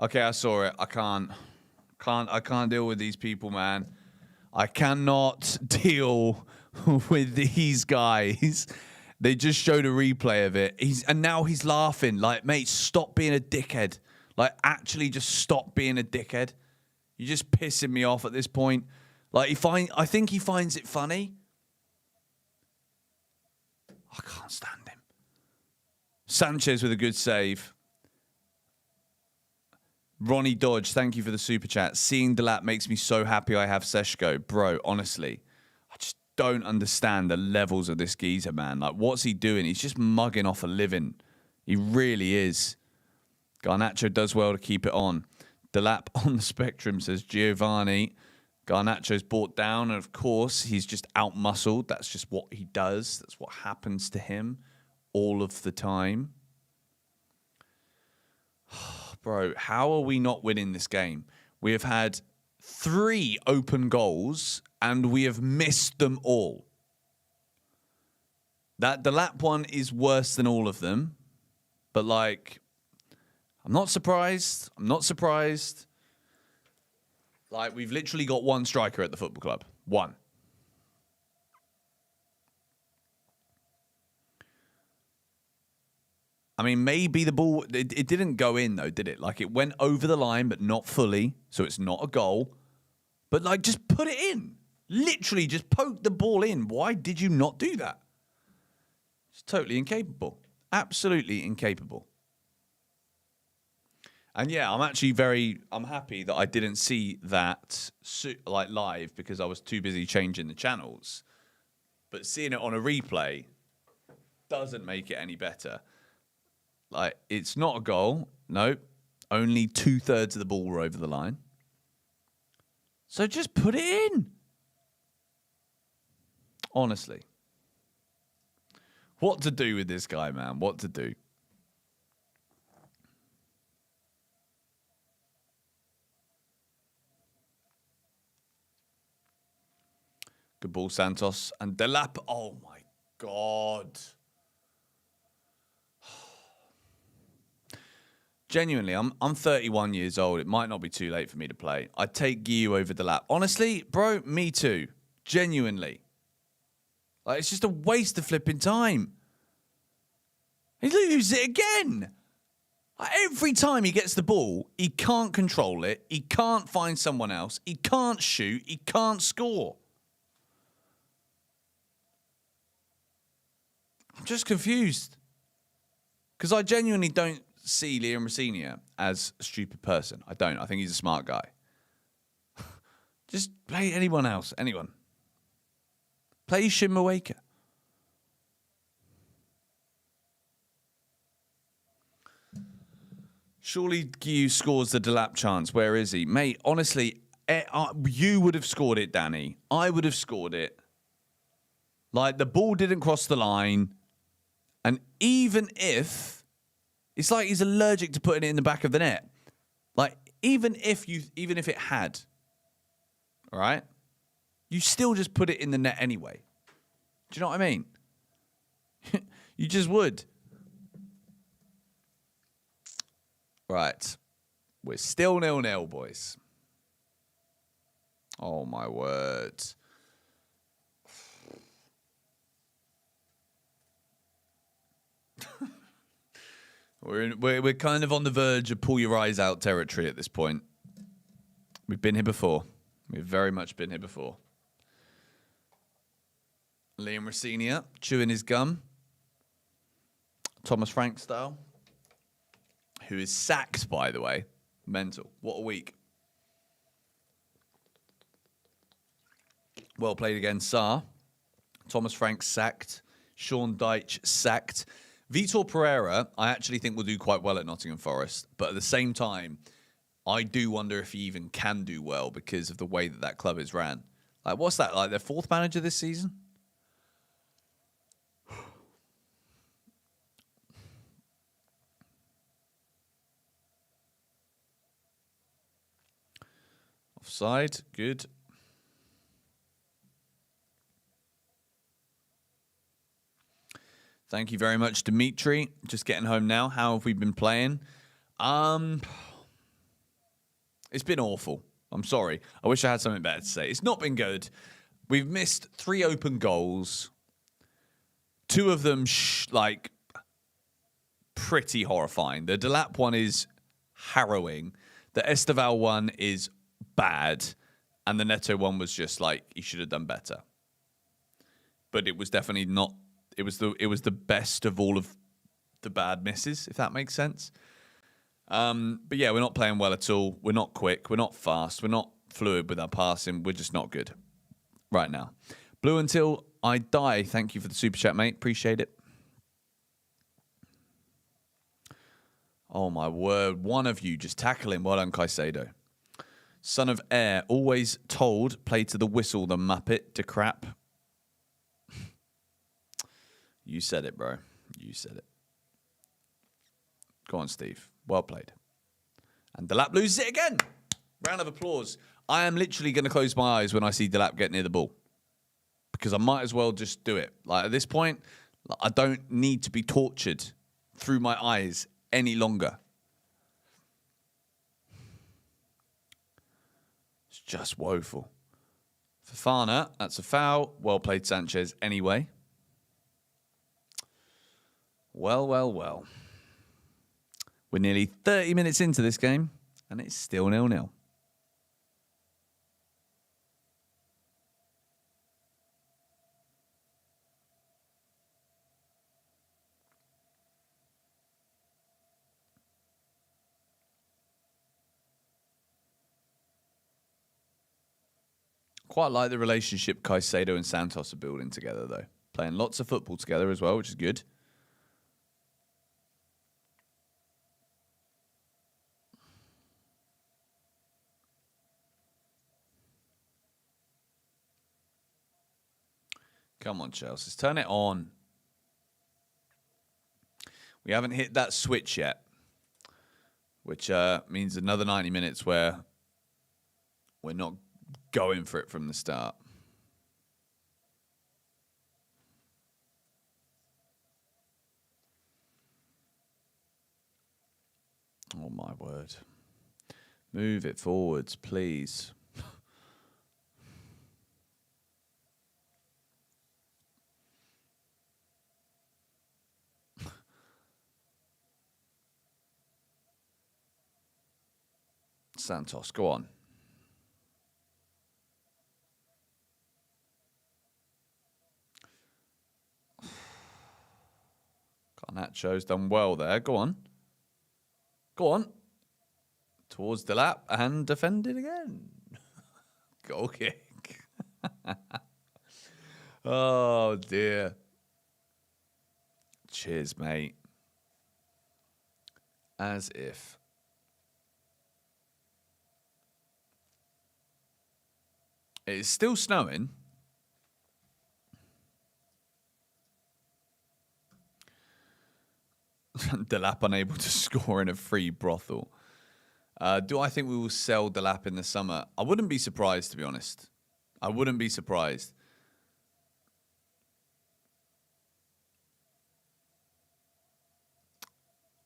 Okay, I saw it. I can't deal with these people, man. I cannot deal with these guys. They just showed a replay of it. And now he's laughing. Like, mate, stop being a dickhead. Like, actually just stop being a dickhead. You're just pissing me off at this point. Like, I think he finds it funny. I can't stand him. Sanchez with a good save. Ronnie Dodge, thank you for the super chat. Seeing Delap makes me so happy I have Seshko. Bro, honestly, I just don't understand the levels of this geezer, man. Like, what's he doing? He's just mugging off a living. He really is. Garnacho does well to keep it on. Delap on the spectrum, says Giovanni. Garnacho's brought down, and of course, he's just out-muscled. That's just what he does. That's what happens to him all of the time. Bro, how are we not winning this game? We have had 3 open goals, and we have missed them all. That Delap one is worse than all of them. But, like, I'm not surprised. I'm not surprised. Like, we've literally got one striker at the football club. One. I mean, maybe the ball... It didn't go in, though, did it? Like, it went over the line, but not fully. So it's not a goal. But, like, just put it in. Literally, just poke the ball in. Why did you not do that? It's totally incapable. Absolutely incapable. And yeah, I'm happy that I didn't see that like live because I was too busy changing the channels. But seeing it on a replay doesn't make it any better. Like, it's not a goal. No, only 2/3 of the ball were over the line. So just put it in. Honestly. What to do with this guy, man? What to do? Good ball, Santos. And Delap. Oh, my God. Genuinely, I'm 31 years old. It might not be too late for me to play. I'd take Guiu over Delap. Honestly, bro, me too. Genuinely. Like, it's just a waste of flipping time. He loses it again. Like, every time he gets the ball, he can't control it. He can't find someone else. He can't shoot. He can't score. I'm just confused. Because I genuinely don't see Liam Rosenior as a stupid person. I don't. I think he's a smart guy. Just play anyone else. Anyone. Play Shimawaka. Surely Guiu scores the Delap chance. Where is he? Mate, honestly, you would have scored it, Danny. I would have scored it. Like, the ball didn't cross the line. And even if... It's like he's allergic to putting it in the back of the net. Like, even if it had... All right? You still just put it in the net anyway. Do you know what I mean? You just would. Right. We're still 0-0, boys. Oh, my word. We're kind of on the verge of pull your eyes out territory at this point. We've been here before. We've very much been here before. Liam Rosenior chewing his gum. Thomas Frank style. Who is sacked, by the way. Mental. What a week. Well played again, Sarr. Thomas Frank sacked. Sean Dyche sacked. Vitor Pereira, I actually think will do quite well at Nottingham Forest. But at the same time, I do wonder if he even can do well because of the way that club is ran. Like, what's that? Like, their fourth manager this season? Offside. Good. Thank you very much, Dimitri. Just getting home now. How have we been playing? It's been awful. I'm sorry. I wish I had something better to say. It's not been good. We've missed 3 open goals. 2 of them, pretty horrifying. The Delap one is harrowing. The Esteval one is bad. And the Neto one was just like, he should have done better. But it was definitely not... It was the best of all of the bad misses, if that makes sense. But yeah, we're not playing well at all. We're not quick. We're not fast. We're not fluid with our passing. We're just not good right now. Blue until I die. Thank you for the super chat, mate. Appreciate it. Oh, my word. One of you just tackle him. Well done, Caicedo. Son of Air. Always told. Play to the whistle, the Muppet. To crap. You said it, bro. You said it. Go on, Steve. Well played. And Delap loses it again. Round of applause. I am literally going to close my eyes when I see Delap get near the ball. Because I might as well just do it. Like, at this point, I don't need to be tortured through my eyes any longer. It's just woeful. Fofana, that's a foul. Well played, Sanchez, anyway. Well, well, well. We're nearly 30 minutes into this game, and it's still 0-0. Quite like the relationship Caicedo and Santos are building together, though. Playing lots of football together as well, which is good. Come on, Chelsea. Turn it on. We haven't hit that switch yet, which means another 90 minutes where we're not going for it from the start. Oh, my word. Move it forwards, please. Santos, go on. Garnacho's done well there. Go on. Go on. Towards the lap and defended again. Goal kick. Oh, dear. Cheers, mate. As if. It's still snowing. Delap unable to score in a free brothel. Do I think we will sell Delap in the summer? I wouldn't be surprised, to be honest. I wouldn't be surprised.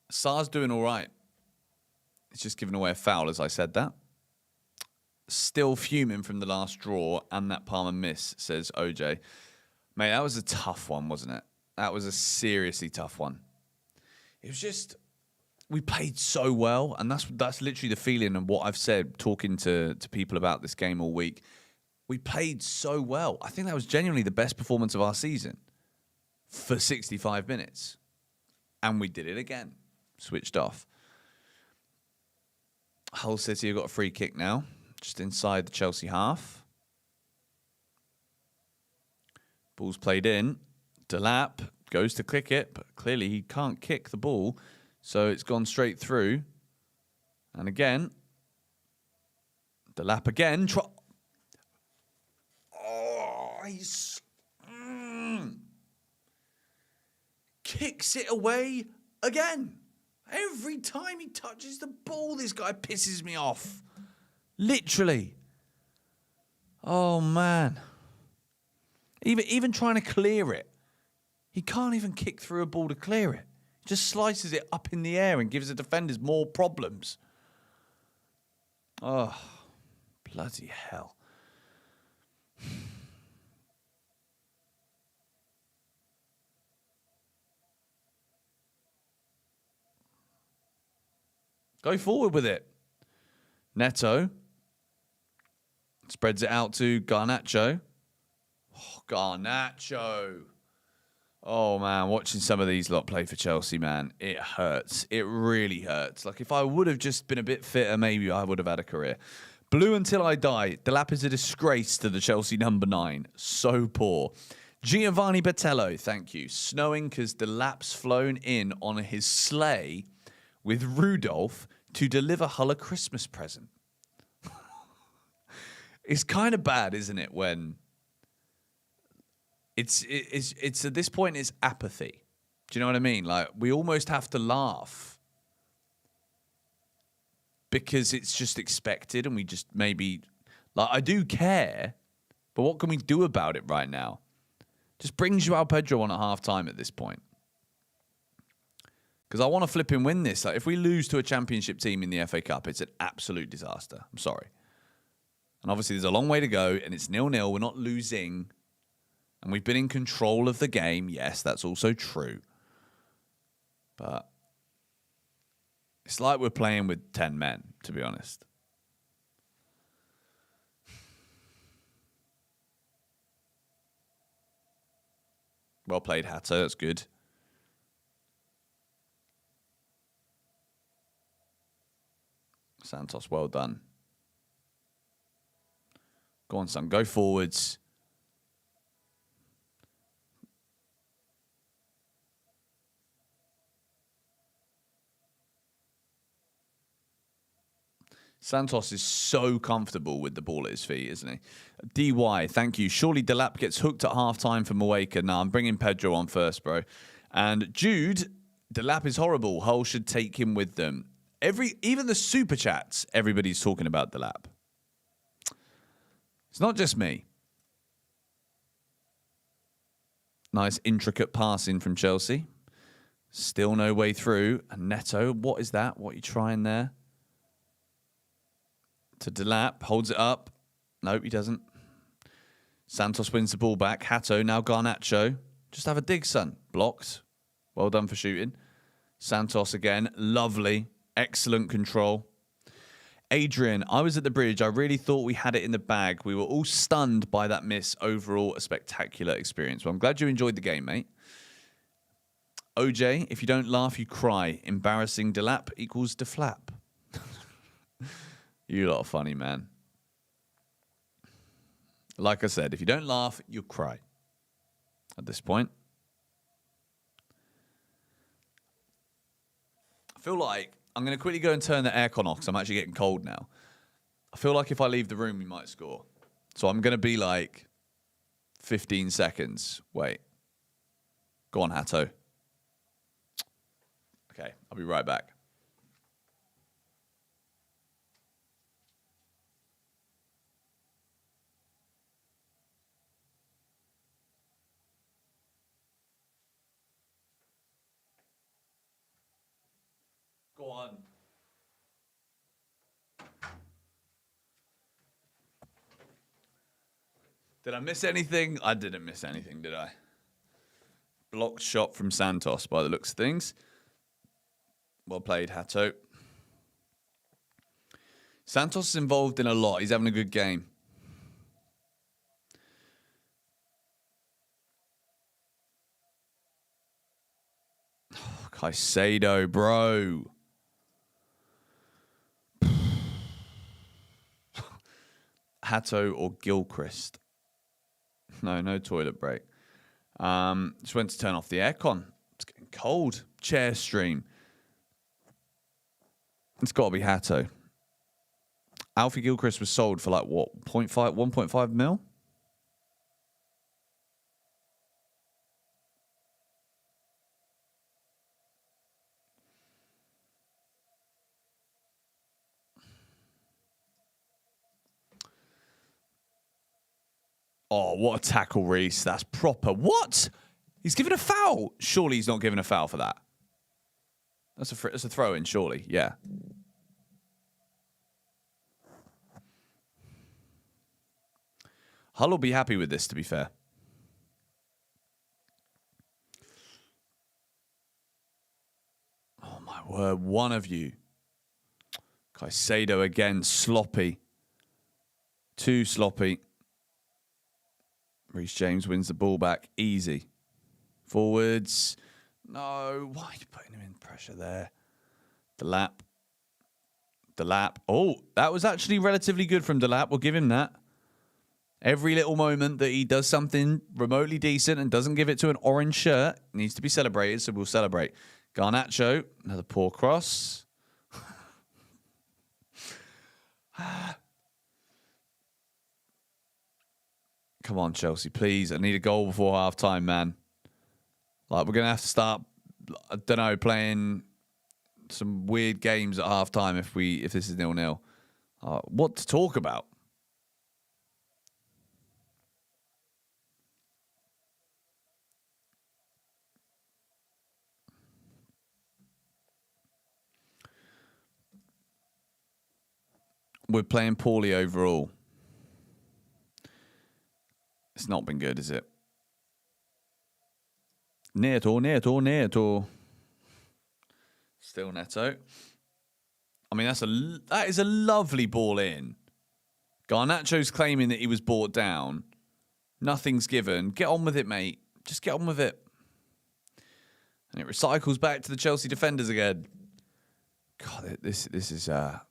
Sar's doing all right. It's just giving away a foul as I said that. Still fuming from the last draw and that Palmer miss, says OJ. Mate, that was a tough one, wasn't it? That was a seriously tough one. It was just, we played so well, and that's literally the feeling of what I've said talking to people about this game all week. We played so well. I think that was genuinely the best performance of our season for 65 minutes. And we did it again. Switched off. Hull City have got a free kick now, just inside the Chelsea half. Ball's played in. Delap goes to click it, but clearly he can't kick the ball, so it's gone straight through. And again, Delap again. He's... Kicks it away again. Every time he touches the ball, this guy pisses me off. Literally. Oh, man. Even trying to clear it. He can't even kick through a ball to clear it. He just slices it up in the air and gives the defenders more problems. Oh, bloody hell. Go forward with it. Neto spreads it out to Garnacho. Oh, Garnacho. Oh, man, watching some of these lot play for Chelsea, man, it hurts. It really hurts. Like, if I would have just been a bit fitter, maybe I would have had a career. Blue until I die. Delap is a disgrace to the Chelsea number 9. So poor. Giovanni Batello, thank you. Snowing because Delap's flown in on his sleigh with Rudolph to deliver Hull a Christmas present. It's kind of bad, isn't it, when... It's at this point, it's apathy. Do you know what I mean? Like, we almost have to laugh because it's just expected and we just maybe... Like, I do care, but what can we do about it right now? Just bring Joao Pedro on at half-time at this point. Because I want to flip and win this. Like, if we lose to a championship team in the FA Cup, it's an absolute disaster. I'm sorry. And obviously there's a long way to go, and it's 0-0. We're not losing. And we've been in control of the game. Yes, that's also true. But it's like we're playing with 10 men, to be honest. Well played, Hato. That's good. Santos, well done. Go on, son. Go forwards. Santos is so comfortable with the ball at his feet, isn't he? DY, thank you. Surely Delap gets hooked at half-time for Mueka. Nah, I'm bringing Pedro on first, bro. And Jude, Delap is horrible. Hull should take him with them. Even the super chats, everybody's talking about Delap. It's not just me. Nice intricate passing from Chelsea. Still no way through. And Neto, what is that? What are you trying there? To Delap, holds it up. Nope, he doesn't. Santos wins the ball back. Hato, now Garnacho. Just have a dig, son. Blocked. Well done for shooting. Santos again. Lovely. Excellent control. Adrian, I was at the bridge. I really thought we had it in the bag. We were all stunned by that miss. Overall, a spectacular experience. Well, I'm glad you enjoyed the game, mate. OJ, if you don't laugh, you cry. Embarrassing Delap equals deflap. You lot are funny, man. Like I said, if you don't laugh, you'll cry. At this point. I feel like I'm going to quickly go and turn the aircon off because I'm actually getting cold now. I feel like if I leave the room, we might score. So I'm going to be like 15 seconds. Wait. Go on, Hato. Okay, I'll be right back. Go on. Did I miss anything? I didn't miss anything, did I? Blocked shot from Santos by the looks of things. Well played, Hato. Santos is involved in a lot. He's having a good game. Oh, Caicedo, bro. Hato or Gilchrist? No toilet break. Just went to turn off the aircon. It's getting cold. Chair stream. It's got to be Hato. Alfie Gilchrist was sold for like what? 1.5 mil? Oh, what a tackle, Reese. That's proper. What? He's given a foul. Surely he's not given a foul for that. That's a throw-in, surely. Yeah. Hull will be happy with this, to be fair. Oh, my word. One of you. Caicedo again. Sloppy. Too sloppy. Reece James wins the ball back. Easy. Forwards. No. Why are you putting him in pressure there? Delap. Oh, that was actually relatively good from Delap. We'll give him that. Every little moment that he does something remotely decent and doesn't give it to an orange shirt needs to be celebrated, so we'll celebrate. Garnacho. Another poor cross. Come on, Chelsea, please. I need a goal before half-time, man. Like, we're going to have to start, I don't know, playing some weird games at half-time if this is 0-0. What to talk about? We're playing poorly overall. It's not been good, is it? Neto. Still Neto. I mean, that is a lovely ball in. Garnacho's claiming that he was brought down. Nothing's given. Get on with it, mate. Just get on with it. And it recycles back to the Chelsea defenders again. God, this is a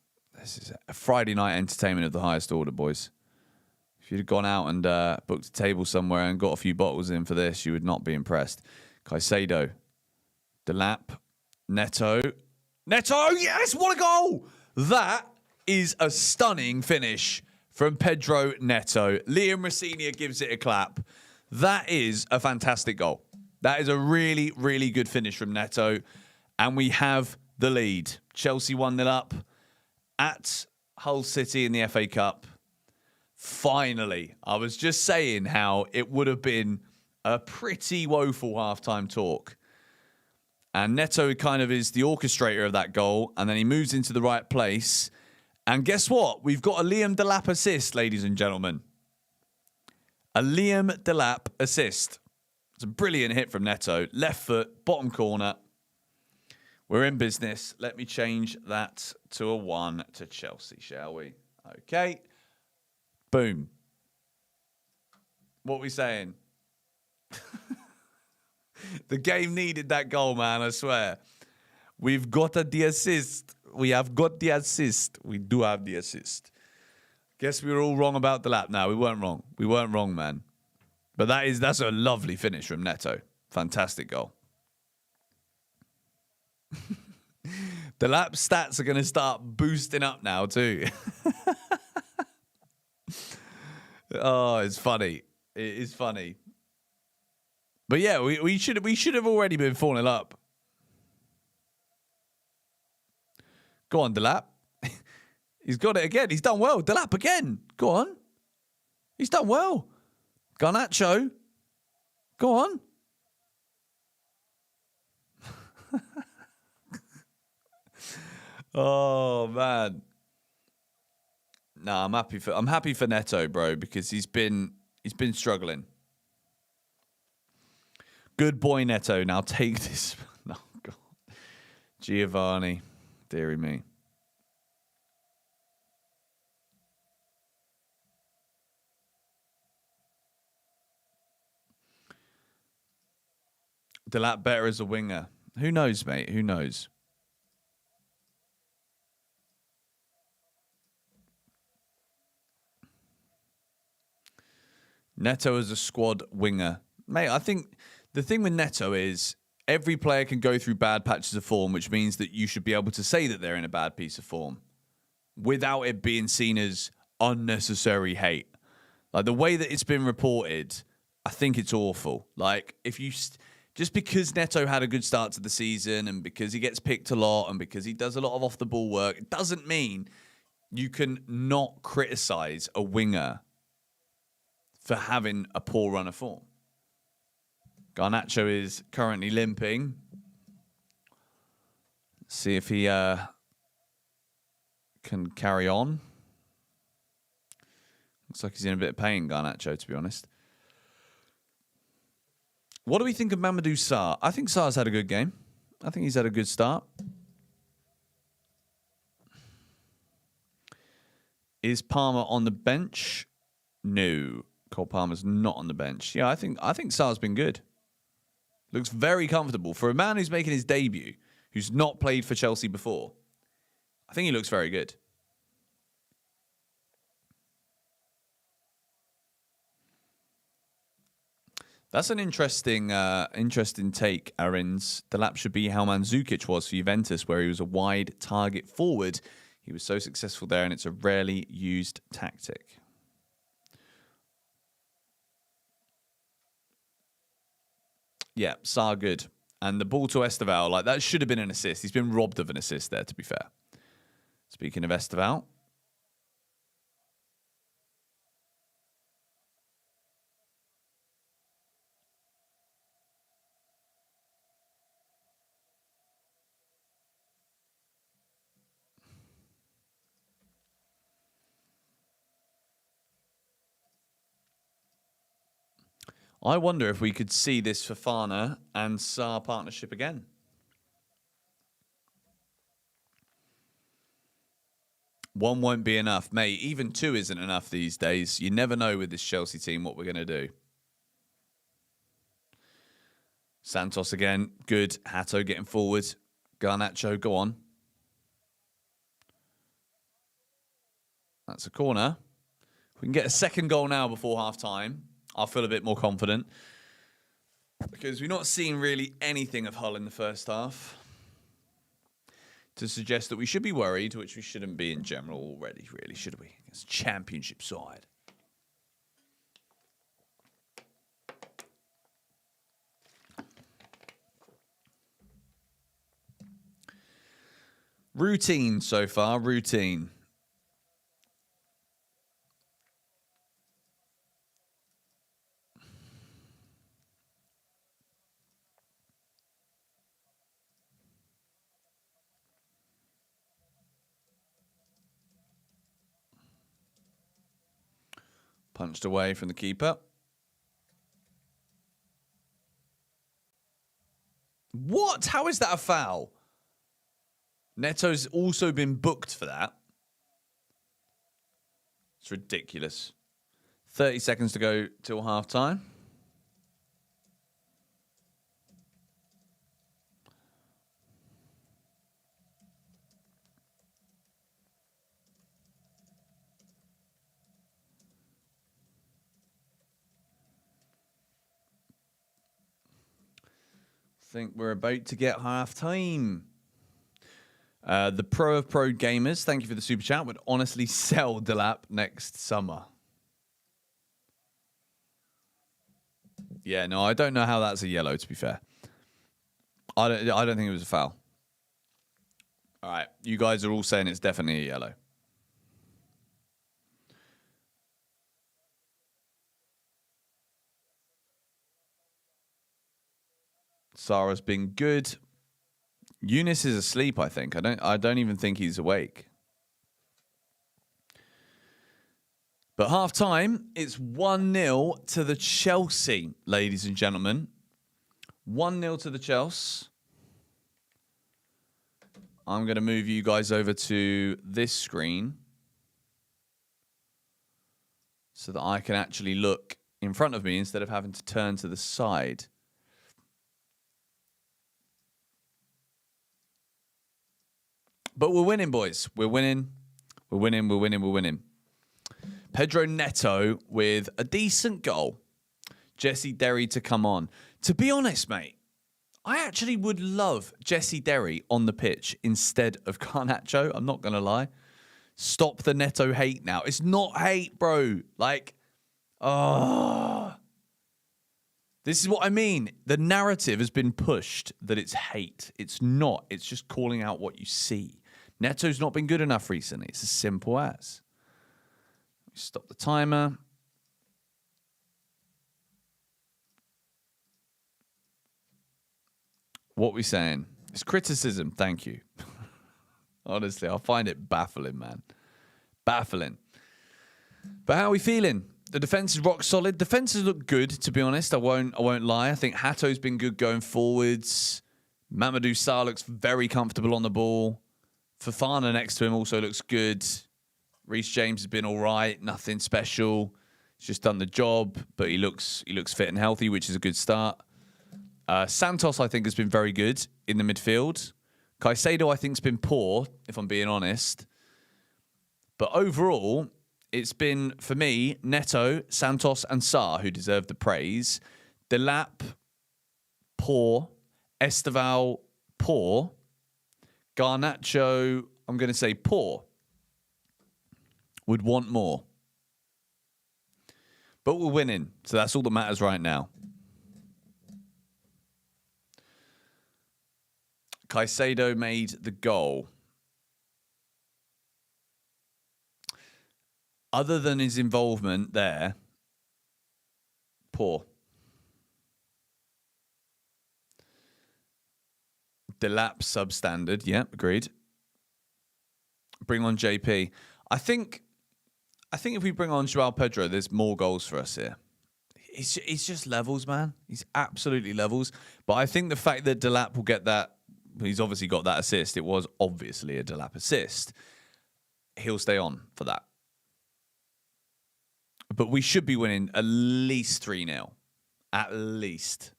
Friday night entertainment of the highest order, boys. If you'd have gone out and booked a table somewhere and got a few bottles in for this, you would not be impressed. Caicedo, Delap, Neto, yes, what a goal! That is a stunning finish from Pedro Neto. Liam Rosenior gives it a clap. That is a fantastic goal. That is a really, really good finish from Neto. And we have the lead. Chelsea 1-0 up at Hull City in the FA Cup. Finally, I was just saying how it would have been a pretty woeful halftime talk. And Neto kind of is the orchestrator of that goal. And then he moves into the right place. And guess what? We've got a Liam Delap assist, ladies and gentlemen. A Liam Delap assist. It's a brilliant hit from Neto. Left foot, bottom corner. We're in business. Let me change that to a 1 to Chelsea, shall we? Okay. Boom. What are we saying? The game needed that goal, man, I swear. We've got the assist. We have got the assist. We do have the assist. Guess we were all wrong about the lap. No, we weren't wrong. We weren't wrong, man. But that's a lovely finish from Neto. Fantastic goal. The lap stats are going to start boosting up now too. Oh, it's funny. It is funny. But yeah, we should have already been 4-0 up. Go on, Delap. He's got it again. He's done well. Delap again. Go on. He's done well. Garnacho. Go on. Oh man. No, I'm happy for Neto, bro, because he's been struggling. Good boy, Neto. Now take this. Oh God. Giovanni. Deary me. Delap better as a winger. Who knows, mate? Who knows? Neto as a squad winger. Mate, I think the thing with Neto is every player can go through bad patches of form, which means that you should be able to say that they're in a bad piece of form without it being seen as unnecessary hate. Like the way that it's been reported, I think it's awful. Like if you... Just because Neto had a good start to the season and because he gets picked a lot and because he does a lot of off-the-ball work, it doesn't mean you can not criticise a winger for having a poor run of form. Garnacho is currently limping. Let's see if he can carry on. Looks like he's in a bit of pain, Garnacho, to be honest. What do we think of Mamadou Sarr? I think Sarr's had a good game. I think he's had a good start. Is Palmer on the bench? No. Cole Palmer's not on the bench. Yeah, I think Sarr's been good. Looks very comfortable. For a man who's making his debut, who's not played for Chelsea before, I think he looks very good. That's an interesting take, Arins. Delap should be how Mandzukic was for Juventus, where he was a wide target forward. He was so successful there, and it's a rarely used tactic. Yeah, Sarr good. And the ball to Esteval, like that should have been an assist. He's been robbed of an assist there, to be fair. Speaking of Esteval. I wonder if we could see this Fofana and Sarr partnership again. One won't be enough. Mate, even two isn't enough these days. You never know with this Chelsea team what we're going to do. Santos again. Good. Hato getting forward. Garnacho, go on. That's a corner. If we can get a second goal now before half-time, I'll feel a bit more confident. Because we've not seen really anything of Hull in the first half to suggest that we should be worried, which we shouldn't be in general already, really, should we? It's a championship side. Routine so far, routine. Punched away from the keeper. What? How is that a foul? Neto's also been booked for that. It's ridiculous. 30 seconds to go till half-time. I think we're about to get half-time. The Pro of Pro Gamers, thank you for the super chat, would honestly sell Delap next summer. Yeah, no, I don't know how that's a yellow, to be fair. I don't think it was a foul. All right, you guys are all saying it's definitely a yellow. Sarah's been good. Younes is asleep, I think. I don't even think he's awake. But half time, it's 1-0 to the Chelsea, ladies and gentlemen. 1-0 to the Chelsea. I'm going to move you guys over to this screen so that I can actually look in front of me instead of having to turn to the side. But we're winning, boys. We're winning. We're winning. We're winning. We're winning. Pedro Neto with a decent goal. Jesse Derry to come on. To be honest, mate, I actually would love Jesse Derry on the pitch instead of Garnacho. I'm not going to lie. Stop the Neto hate now. It's not hate, bro. Like, oh. This is what I mean. The narrative has been pushed that it's hate. It's not. It's just calling out what you see. Neto's not been good enough recently. It's as simple as. Stop the timer. What are we saying? It's criticism. Thank you. Honestly, I find it baffling, man. Baffling. But how are we feeling? The defense is rock solid. Defenses look good, to be honest. I won't lie. I think Hato's been good going forwards. Mamadou Sarr looks very comfortable on the ball. Fofana next to him also looks good. Reece James has been all right. Nothing special. He's just done the job, but he looks fit and healthy, which is a good start. Santos, I think, has been very good in the midfield. Caicedo, I think, has been poor, if I'm being honest. But overall, it's been, for me, Neto, Santos, and Sarr who deserve the praise. Delap, poor. Esteval, poor. Garnacho, I'm going to say poor. Would want more. But we're winning, so that's all that matters right now. Caicedo made the goal. Other than his involvement there, poor. Delap substandard. Yeah, agreed. Bring on JP. I think if we bring on Joao Pedro, there's more goals for us here. It's just levels, man. He's absolutely levels. But I think the fact that Delap will get that, he's obviously got that assist. It was obviously a Delap assist. He'll stay on for that. But we should be winning at least 3-0. At least.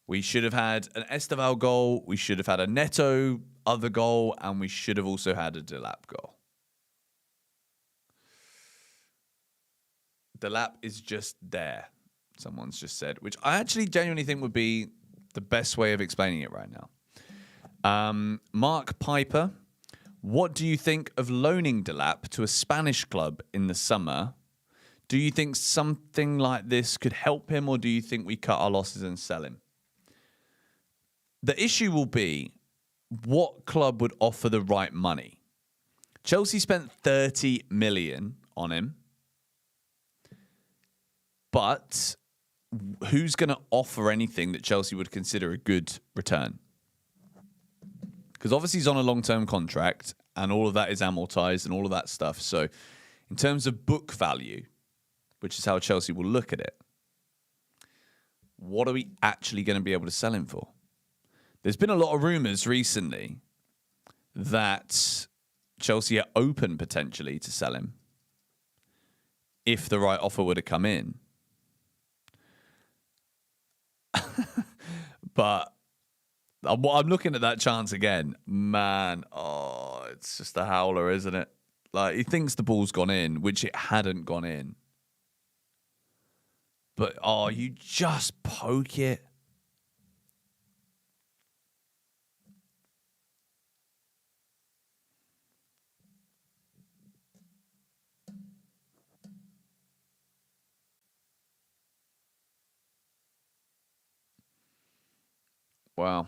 We should have had an Esteval goal. We should have had a Neto other goal. And we should have also had a Delap goal. Delap is just there, someone's just said, which I actually genuinely think would be the best way of explaining it right now. Mark Piper, what do you think of loaning Delap to a Spanish club in the summer? Do you think something like this could help him, or do you think we cut our losses and sell him? The issue will be what club would offer the right money. Chelsea spent 30 million on him. But who's going to offer anything that Chelsea would consider a good return? Because obviously he's on a long-term contract and all of that is amortized and all of that stuff. So in terms of book value, which is how Chelsea will look at it, what are we actually going to be able to sell him for? There's been a lot of rumours recently that Chelsea are open potentially to sell him if the right offer were to come in. But I'm looking at that chance again. Man, it's just a howler, isn't it? Like, he thinks the ball's gone in, which it hadn't gone in. But, you just poke it. Wow.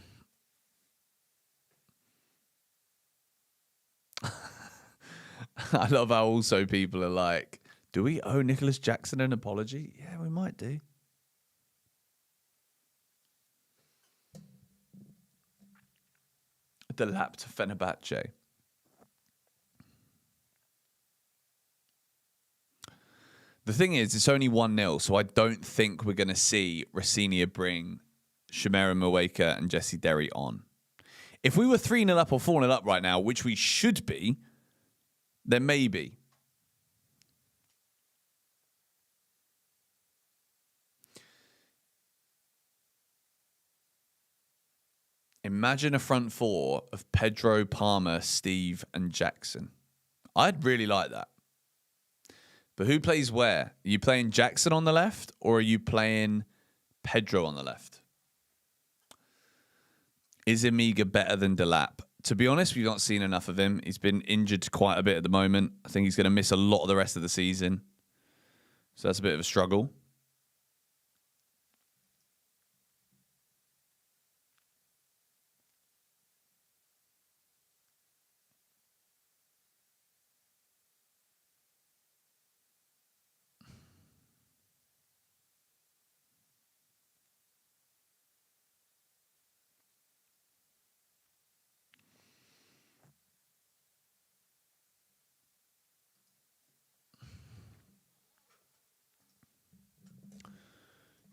I love how also people are like, do we owe Nicholas Jackson an apology? Yeah, we might do. Delap to Fenerbahce. The thing is, it's only 1-0, so I don't think we're going to see Rosinia bring Shamera Mweka and Jesse Derry on. If we were 3-0 up or 4-0 up right now, which we should be, then maybe. Imagine a front four of Pedro, Palmer, Steve, and Jackson. I'd really like that. But who plays where? Are you playing Jackson on the left, or are you playing Pedro on the left? Is Amiga better than Delap? To be honest, we've not seen enough of him. He's been injured quite a bit at the moment. I think he's going to miss a lot of the rest of the season. So that's a bit of a struggle.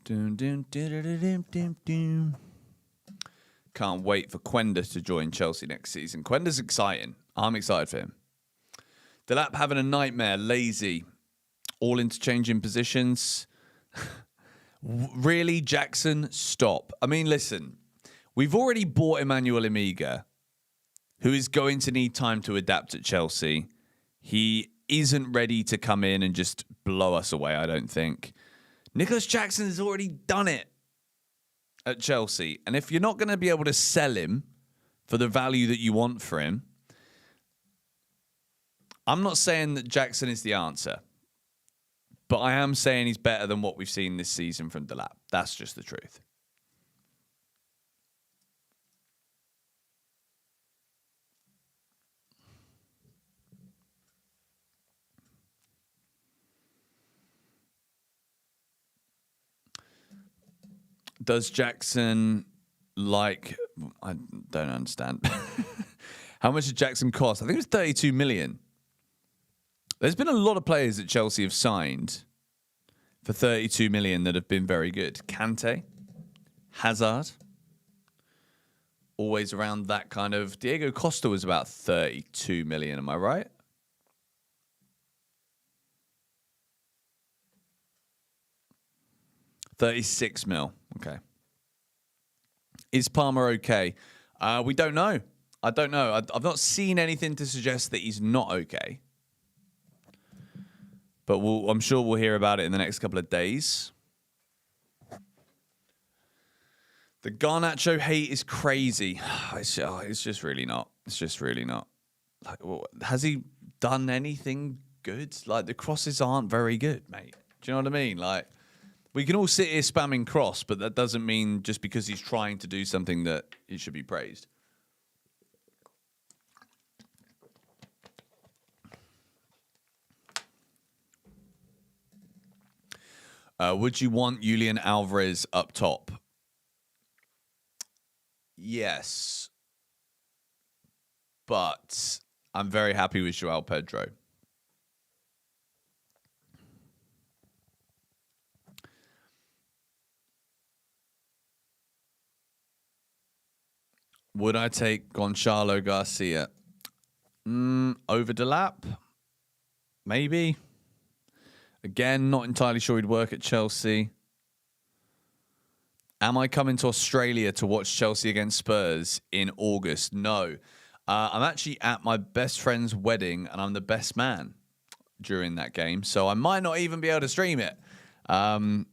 Can't wait for Quenda to join Chelsea next season. Quenda's exciting. I'm excited for him. Delap having a nightmare, lazy, all interchanging positions. Really, Jackson? Stop. I mean, listen, we've already bought Emmanuel Amiga, who is going to need time to adapt at Chelsea. He isn't ready to come in and just blow us away, I don't think. Nicholas Jackson has already done it at Chelsea. And if you're not going to be able to sell him for the value that you want for him, I'm not saying that Jackson is the answer. But I am saying he's better than what we've seen this season from Delap. That's just the truth. Does Jackson I don't understand. How much did Jackson cost? I think it was 32 million. There's been a lot of players that Chelsea have signed for 32 million that have been very good. Kante, Hazard, always around that kind of. Diego Costa was about 32 million, am I right? $36 million. Okay. Is Palmer okay? We don't know. I don't know. I've not seen anything to suggest that he's not okay. But I'm sure we'll hear about it in the next couple of days. The Garnacho hate is crazy. It's just really not. It's just really not. Like, has he done anything good? Like, the crosses aren't very good, mate. Do you know what I mean? Like, we can all sit here spamming cross, but that doesn't mean just because he's trying to do something that he should be praised. Would you want Julian Alvarez up top? Yes. But I'm very happy with João Pedro. Would I take Gonçalo Garcia? Over Delap? Maybe. Again, not entirely sure he'd work at Chelsea. Am I coming to Australia to watch Chelsea against Spurs in August? No. I'm actually at my best friend's wedding, and I'm the best man during that game, so I might not even be able to stream it. I'll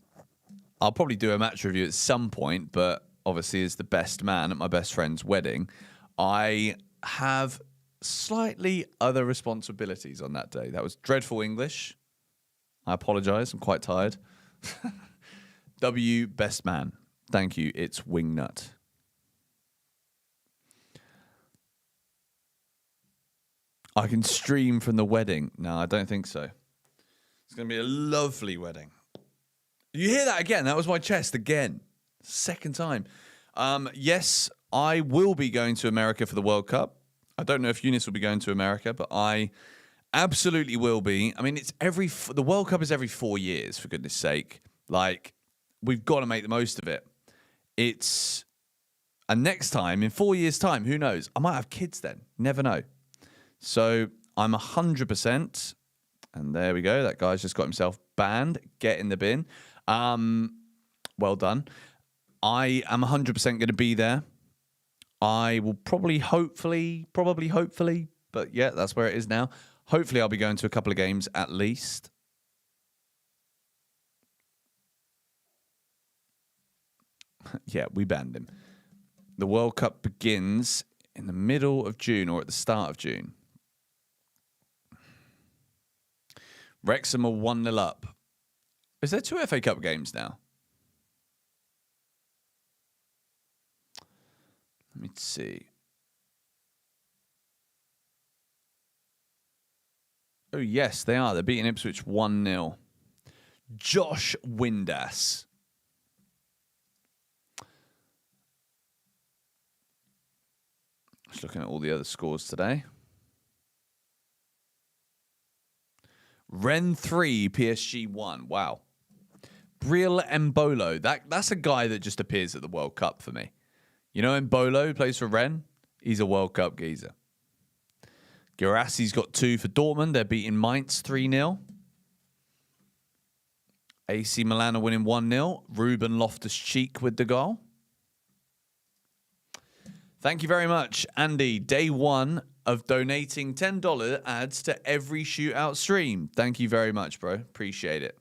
probably do a match review at some point, but obviously as the best man at my best friend's wedding, I have slightly other responsibilities on that day. That was dreadful English. I apologize. I'm quite tired. W, best man. Thank you. It's Wingnut. I can stream from the wedding. No, I don't think so. It's going to be a lovely wedding. You hear that again? That was my chest again. Second time. Yes, I will be going to America for the World Cup. I don't know if Younes will be going to America, but I absolutely will be. I mean, the World Cup is every 4 years, for goodness sake. Like, we've got to make the most of it. And next time, in 4 years' time, who knows? I might have kids then. Never know. So I'm 100%. And there we go. That guy's just got himself banned. Get in the bin. Well done. I am 100% going to be there. I will probably, hopefully, but yeah, that's where it is now. Hopefully I'll be going to a couple of games at least. Yeah, we banned him. The World Cup begins in the middle of June or at the start of June. Wrexham are 1-0 up. Is there 2 FA Cup games now? Let me see. Oh, yes, they are. They're beating Ipswich 1-0. Josh Windass. Just looking at all the other scores today. Ren 3, PSG 1. Wow. Brill Mbolo. That's a guy that just appears at the World Cup for me. You know Mbolo, who plays for Ren? He's a World Cup geezer. Gerassi's got 2 for Dortmund. They're beating Mainz 3-0. AC Milan are winning 1-0. Ruben Loftus-Cheek with the goal. Thank you very much, Andy. Day 1 of donating $10 ads to every Shootout stream. Thank you very much, bro. Appreciate it.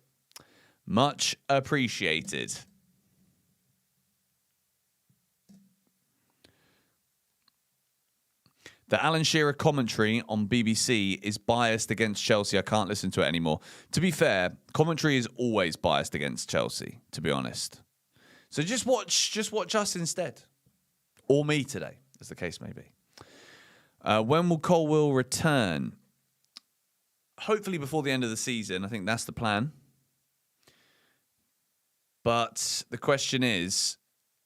Much appreciated. The Alan Shearer commentary on BBC is biased against Chelsea. I can't listen to it anymore. To be fair, commentary is always biased against Chelsea, to be honest. So just watch us instead. Or me today, as the case may be. When will Colwill return? Hopefully before the end of the season. I think that's the plan. But the question is,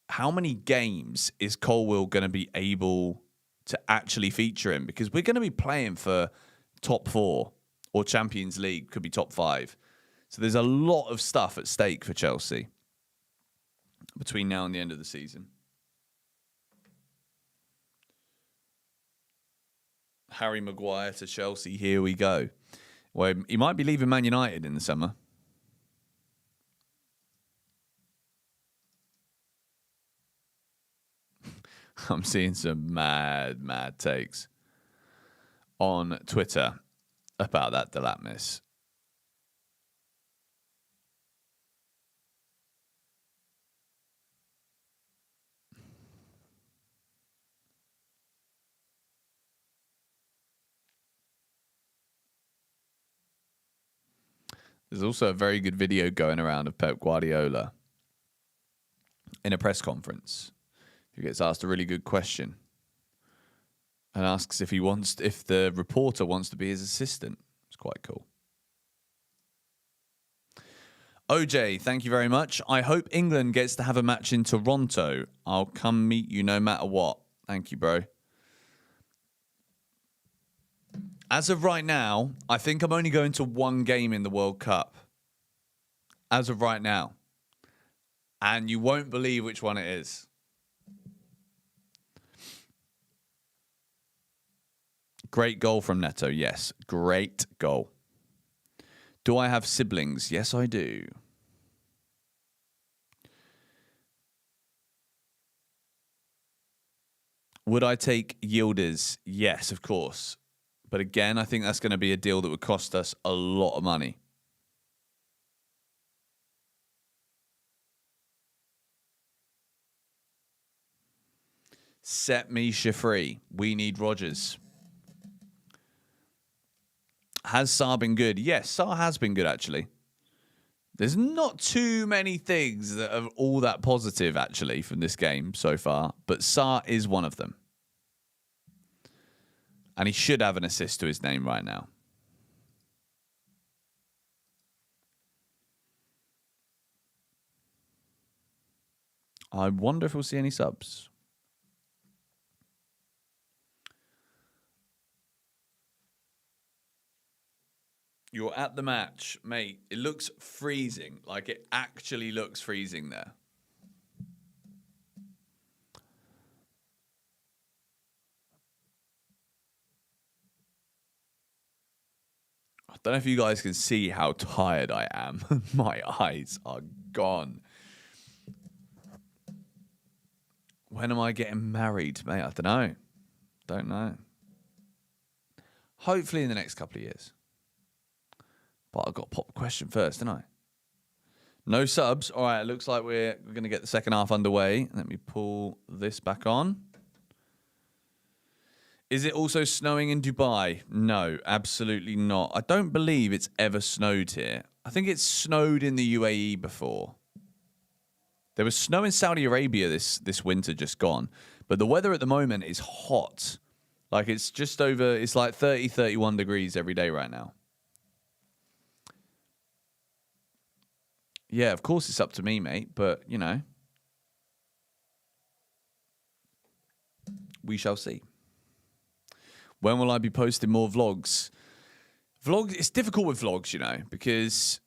how many games is Colwill going to be able to actually feature him? Because we're going to be playing for top 4 or Champions League, could be top 5. So there's a lot of stuff at stake for Chelsea between now and the end of the season. Harry Maguire to Chelsea, here we go. Well, he might be leaving Man United in the summer. I'm seeing some mad takes on Twitter about that Delap miss. There's also a very good video going around of Pep Guardiola in a press conference. He gets asked a really good question and asks if the reporter wants to be his assistant. It's quite cool. OJ, thank you very much. I hope England gets to have a match in Toronto. I'll come meet you no matter what. Thank you, bro. As of right now, I think I'm only going to one game in the World Cup. As of right now. And you won't believe which one it is. Great goal from Neto. Yes, great goal. Do I have siblings? Yes, I do. Would I take Younes? Yes, of course. But again, I think that's going to be a deal that would cost us a lot of money. Set Misha free. We need Rodgers. Has Sarr been good? Yes, Sarr has been good, actually. There's not too many things that are all that positive, actually, from this game so far. But Sarr is one of them. And he should have an assist to his name right now. I wonder if we'll see any subs. You're at the match, mate. It looks freezing. Like, it actually looks freezing there. I don't know if you guys can see how tired I am. My eyes are gone. When am I getting married, mate? I don't know. Don't know. Hopefully in the next couple of years. But I've got to pop a question first, don't I? No subs. All right, it looks like we're going to get the second half underway. Let me pull this back on. Is it also snowing in Dubai? No, absolutely not. I don't believe it's ever snowed here. I think it's snowed in the UAE before. There was snow in Saudi Arabia this winter just gone. But the weather at the moment is hot. Like it's just over, it's like 30, 31 degrees every day right now. Yeah, of course it's up to me, mate. But, you know, we shall see. When will I be posting more vlogs? Vlogs, it's difficult with vlogs, you know, because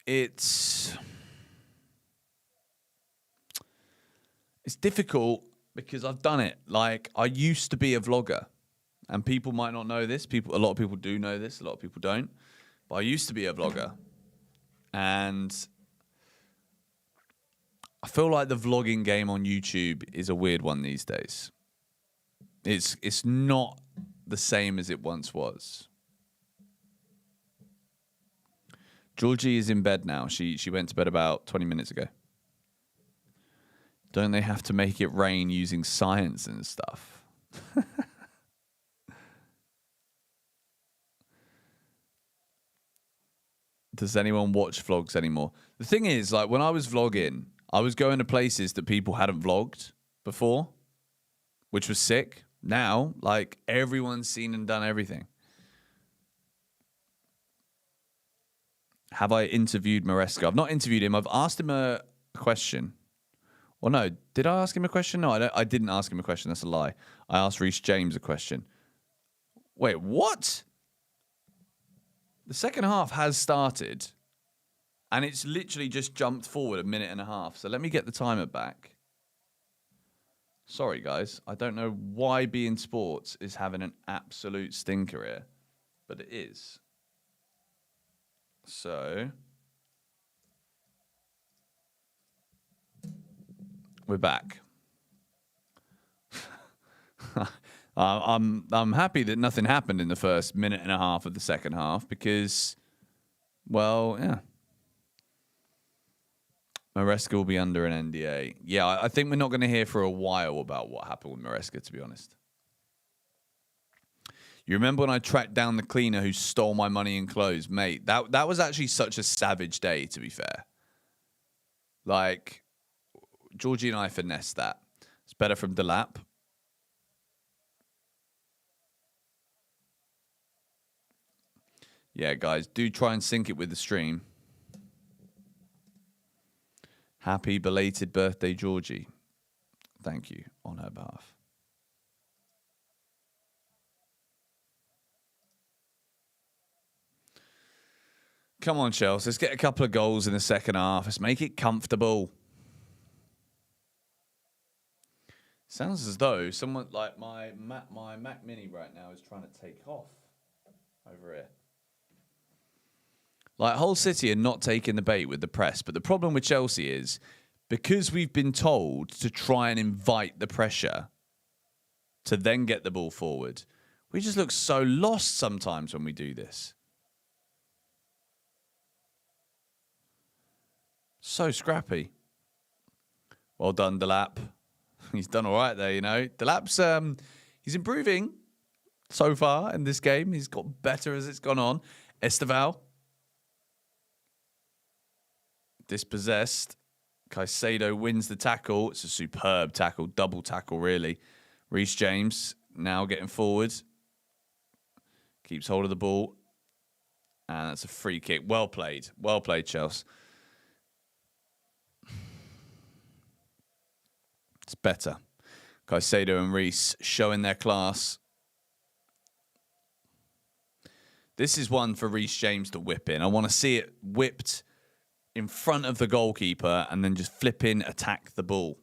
it's difficult because I've done it. Like, I used to be a vlogger, and people might not know this. A lot of people do know this. A lot of people don't. But I used to be a vlogger, and I feel like the vlogging game on YouTube is a weird one these days. It's not the same as it once was. Georgie is in bed now. She went to bed about 20 minutes ago. Don't they have to make it rain using science and stuff? Does anyone watch vlogs anymore? The thing is, like, when I was vlogging, I was going to places that people hadn't vlogged before, which was sick. Now, like, everyone's seen and done everything. Have I interviewed Maresca? I've not interviewed him. I've asked him a question. Well, no. Did I ask him a question? No, I didn't ask him a question. That's a lie. I asked Reece James a question. Wait, what? The second half has started, and it's literally just jumped forward a minute and a half. So let me get the timer back. Sorry, guys. I don't know why beIN Sports is having an absolute stinker here, but it is. So we're back. I'm happy that nothing happened in the first minute and a half of the second half because, well, yeah. Maresca will be under an NDA. Yeah, I think we're not going to hear for a while about what happened with Maresca, to be honest. You remember when I tracked down the cleaner who stole my money and clothes? Mate, that was actually such a savage day, to be fair. Like, Georgie and I finessed that. It's better from Delap. Yeah, guys, do try and sync it with the stream. Happy belated birthday, Georgie. Thank you on her behalf. Come on, Chelsea. Let's get a couple of goals in the second half. Let's make it comfortable. Sounds as though someone like my Mac Mini right now is trying to take off over here. Like, Hull City are not taking the bait with the press. But the problem with Chelsea is, because we've been told to try and invite the pressure to then get the ball forward, we just look so lost sometimes when we do this. So scrappy. Well done, Delap. He's done all right there, you know. Delap's, he's improving so far in this game. He's got better as it's gone on. Esteval. Dispossessed. Caicedo wins the tackle. It's a superb tackle. Double tackle, really. Reece James now getting forward. Keeps hold of the ball. And that's a free kick. Well played. Well played, Chelsea. It's better. Caicedo and Reece showing their class. This is one for Reece James to whip in. I want to see it whipped in front of the goalkeeper and then just flip in, attack the ball.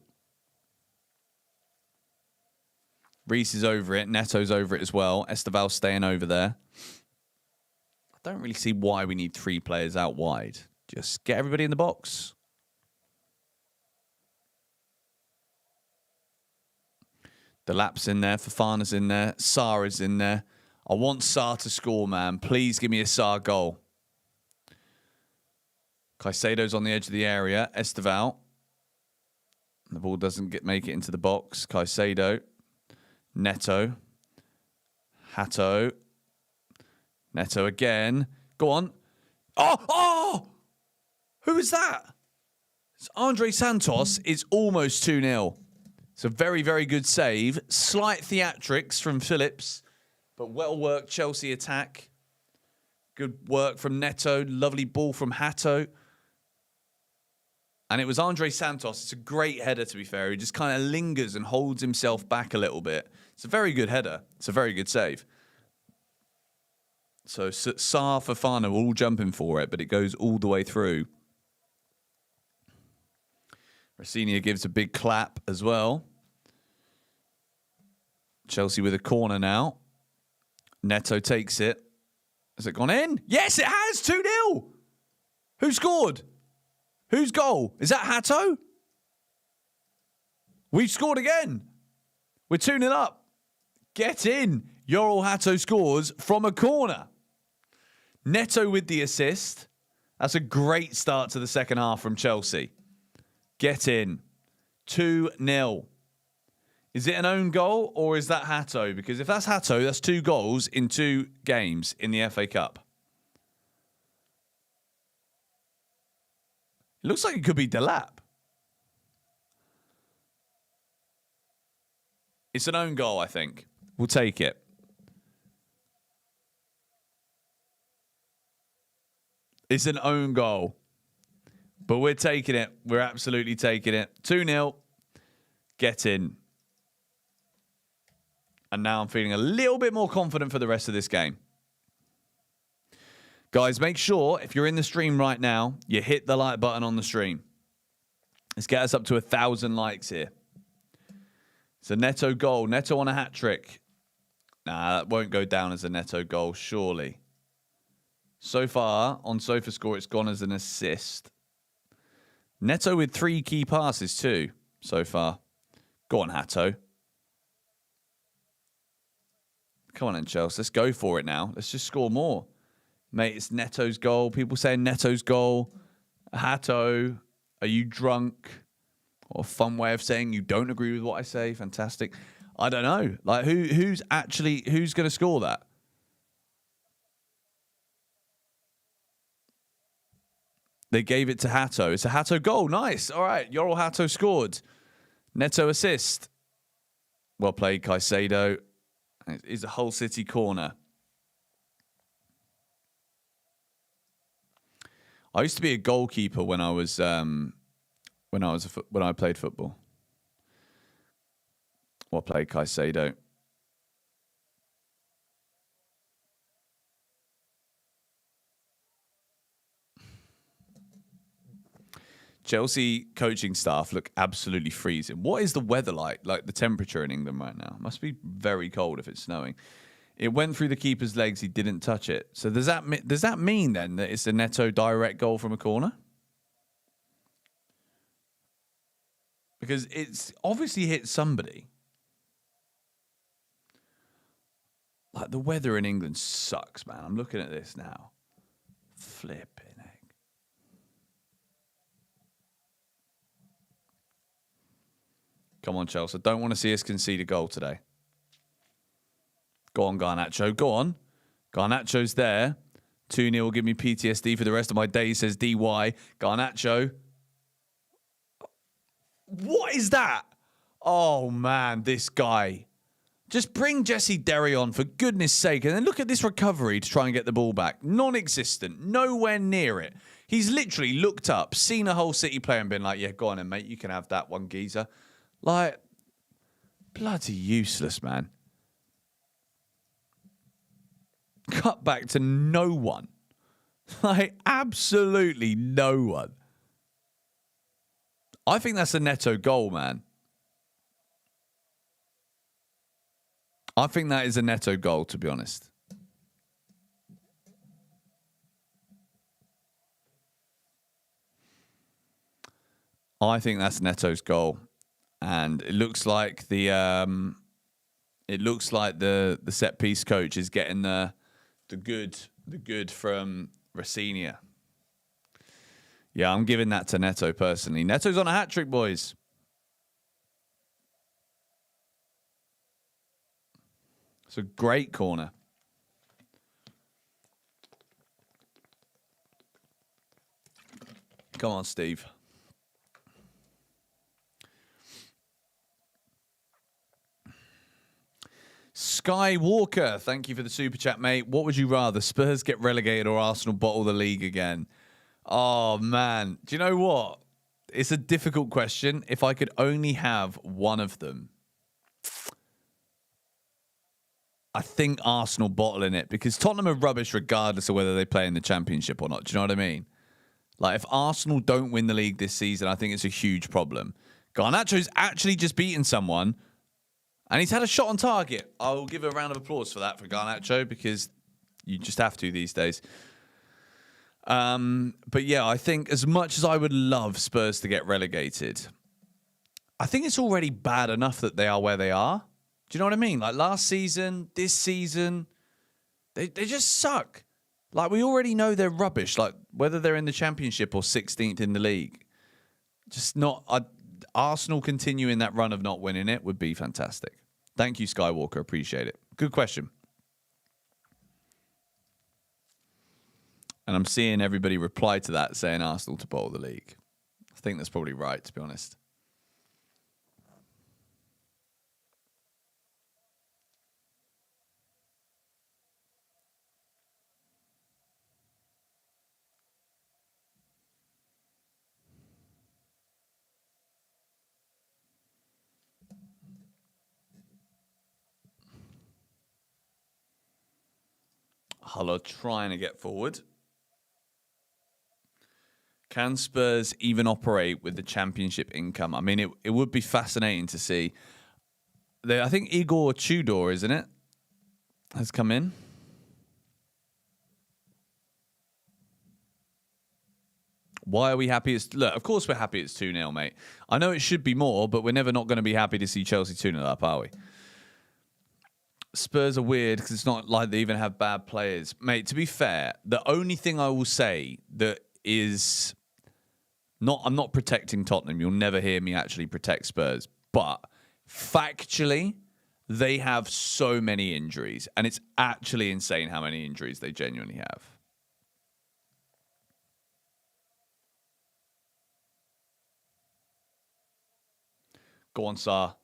Reece is over it. Neto's over it as well. Esteval staying over there. I don't really see why we need three players out wide. Just get everybody in the box. Delap's in there. Fofana's in there. Sarr is in there. I want Sarr to score, man. Please give me a Sarr goal. Caicedo's on the edge of the area. Esteval. The ball doesn't make it into the box. Caicedo. Neto. Hato. Neto again. Go on. Oh! Who is that? It's Andre Santos. It's almost 2-0. It's a very, very good save. Slight theatrics from Phillips, but well worked Chelsea attack. Good work from Neto. Lovely ball from Hato. And it was Andre Santos. It's a great header, to be fair. He just kind of lingers and holds himself back a little bit. It's a very good header. It's a very good save. So Sarr, Fofana were all jumping for it, but it goes all the way through. Rafinha gives a big clap as well. Chelsea with a corner now. Neto takes it. Has it gone in? Yes, it has. 2-0. Who scored? Whose goal? Is that Hato? We've scored again. We're 2-0 up. Get in. Yoral Hato scores from a corner. Neto with the assist. That's a great start to the second half from Chelsea. Get in. 2-0. Is it an own goal or is that Hato? Because if that's Hato, that's 2 goals in 2 games in the FA Cup. It looks like it could be Delap. It's an own goal, I think. We'll take it. It's an own goal. But we're taking it. We're absolutely taking it. 2-0. Get in. And now I'm feeling a little bit more confident for the rest of this game. Guys, make sure if you're in the stream right now, you hit the like button on the stream. Let's get us up to 1,000 likes here. It's a Neto goal. Neto on a hat trick. Nah, that won't go down as a Neto goal, surely. So far, on SofaScore, it's gone as an assist. Neto with 3 key passes too, so far. Go on, Hato. Come on, then, Chelsea. Let's go for it now. Let's just score more. Mate, it's Neto's goal. People saying Neto's goal. Hato, are you drunk? Or a fun way of saying you don't agree with what I say. Fantastic. I don't know. Like, who's going to score that? They gave it to Hato. It's a Hato goal. Nice. All right. Yoral Hato scored. Neto assist. Well played, Caicedo. It's a Hull City corner. I used to be a goalkeeper when I played football. Well played, Caicedo. Chelsea coaching staff look absolutely freezing. What is the weather like? Like the temperature in England right now? Must be very cold if it's snowing. It went through the keeper's legs. He didn't touch it. So does that mean then that it's a Neto direct goal from a corner? Because it's obviously hit somebody. Like, the weather in England sucks, man. I'm looking at this now. Flipping heck. Come on, Chelsea. Don't want to see us concede a goal today. Go on, Garnacho. Go on. Garnacho's there. 2-0 will give me PTSD for the rest of my day, says DY. Garnacho. What is that? Oh, man, this guy. Just bring Jesse Derry on, for goodness sake. And then look at this recovery to try and get the ball back. Non-existent. Nowhere near it. He's literally looked up, seen a Hull City player and been like, yeah, go on then, mate. You can have that one, geezer. Like, bloody useless, man. Cut back to no one. Like, absolutely no one. I think that's a Neto goal, man. I think that is a Neto goal, to be honest. I think that's Neto's goal, and it looks like the set piece coach is getting the good from Racinia. Yeah, I'm giving that to Neto personally. Neto's on a hat trick, boys. It's a great corner. Come on, Steve. Skywalker, thank you for the super chat, mate. What would you rather, Spurs get relegated or Arsenal bottle the league again? Oh, man. Do you know what? It's a difficult question. If I could only have one of them, I think Arsenal bottling it, because Tottenham are rubbish regardless of whether they play in the Championship or not. Do you know what I mean? Like, if Arsenal don't win the league this season, I think it's a huge problem. Garnacho's actually just beaten someone, and he's had a shot on target. I'll give a round of applause for that for Garnacho, because you just have to these days. But yeah, I think as much as I would love Spurs to get relegated, I think it's already bad enough that they are where they are. Do you know what I mean? Like last season, this season, they just suck. Like, we already know they're rubbish. Like, whether they're in the Championship or 16th in the league, just not. Arsenal continuing that run of not winning it would be fantastic. Thank you, Skywalker. Appreciate it. Good question. And I'm seeing everybody reply to that saying Arsenal to bottle the league. I think that's probably right, to be honest. Hull are trying to get forward. Can Spurs even operate with the championship income? I mean, it would be fascinating to see. I think Igor Tudor, isn't it, has come in. Why are we happy? Look, of course we're happy it's 2-0, mate. I know it should be more, but we're never not going to be happy to see Chelsea 2-0 up, are we? Spurs are weird because it's not like they even have bad players. Mate, to be fair, the only thing I will say that is... I'm not protecting Tottenham. You'll never hear me actually protect Spurs. But factually, they have so many injuries. And it's actually insane how many injuries they genuinely have. Go on, Sar.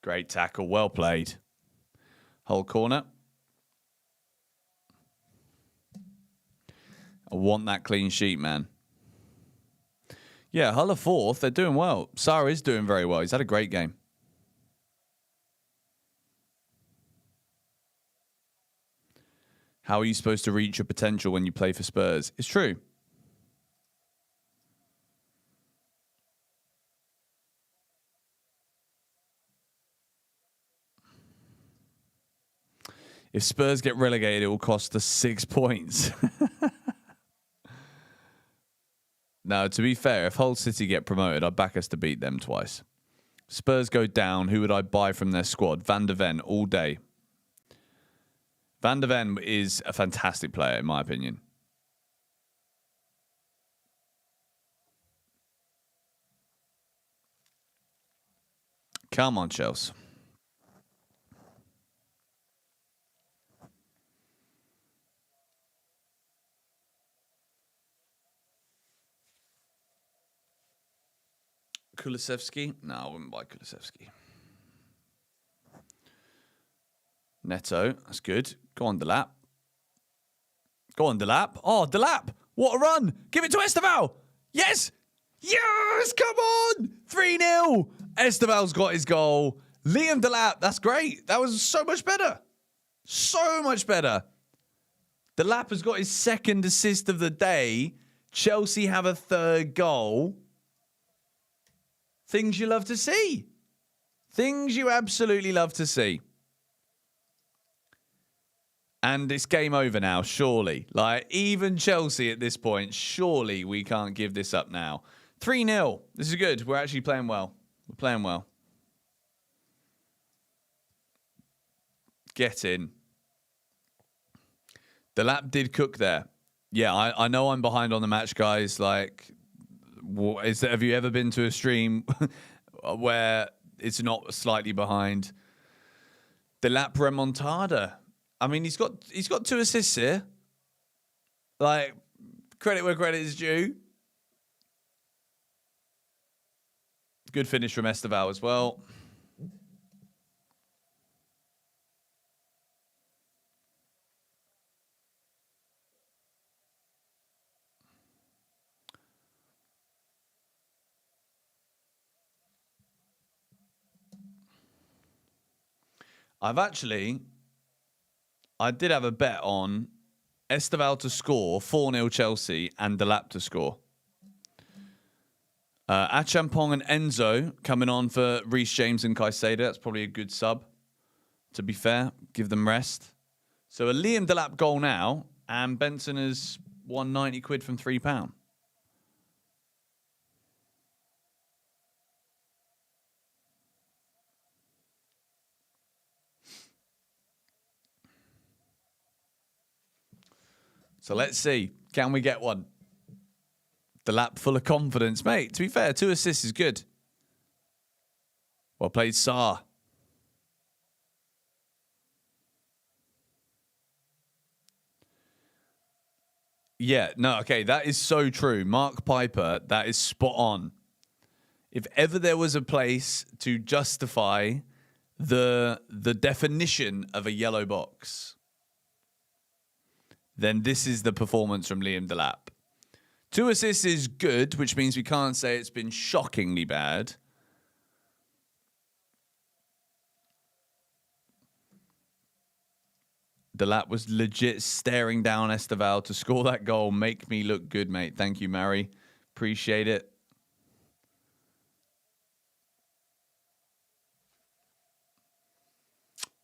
Great tackle. Well played. Whole corner. I want that clean sheet, man. Yeah, Hull are fourth. They're doing well. Sar is doing very well. He's had a great game. How are you supposed to reach your potential when you play for Spurs? It's true. If Spurs get relegated, it will cost us 6 points. Now, to be fair, if Hull City get promoted, I'd back us to beat them twice. Spurs go down. Who would I buy from their squad? Van der Ven all day. Van der Ven is a fantastic player, in my opinion. Come on, Chelsea. Kulusevski? No, I wouldn't buy Kulusevski. Neto, that's good. Go on, Delap. Go on, Delap. Oh, Delap! What a run! Give it to Esteval! Yes! Yes! Come on! 3-0! Esteval's got his goal. Liam Delap, that's great. That was so much better. So much better. Delap has got his second assist of the day. Chelsea have a third goal. Things you love to see. Things you absolutely love to see. And it's game over now, surely. Like, even Chelsea at this point, surely we can't give this up now. 3-0. This is good. We're actually playing well. We're playing well. Get in. The lap did cook there. Yeah, I know I'm behind on the match, guys. Like, have you ever been to a stream where it's not slightly behind? The lap remontada. I mean, he's got 2 assists here. Like, credit where credit is due. Good finish from Esteval as well. I did have a bet on Esteval to score, 4-0 Chelsea, and Delap to score. Achampong and Enzo coming on for Reece James and Caicedo. That's probably a good sub, to be fair. Give them rest. So a Liam Delap goal now, and Benson has won 90 quid from £3. So let's see. Can we get one? The lap full of confidence. Mate, to be fair, 2 assists is good. Well played, Saar. Yeah, no, okay, that is so true. Mark Piper, that is spot on. If ever there was a place to justify the definition of a yellow box, then this is the performance from Liam Delap. 2 assists is good, which means we can't say it's been shockingly bad. Delap was legit staring down Esteval to score that goal. Make me look good, mate. Thank you, Mary. Appreciate it.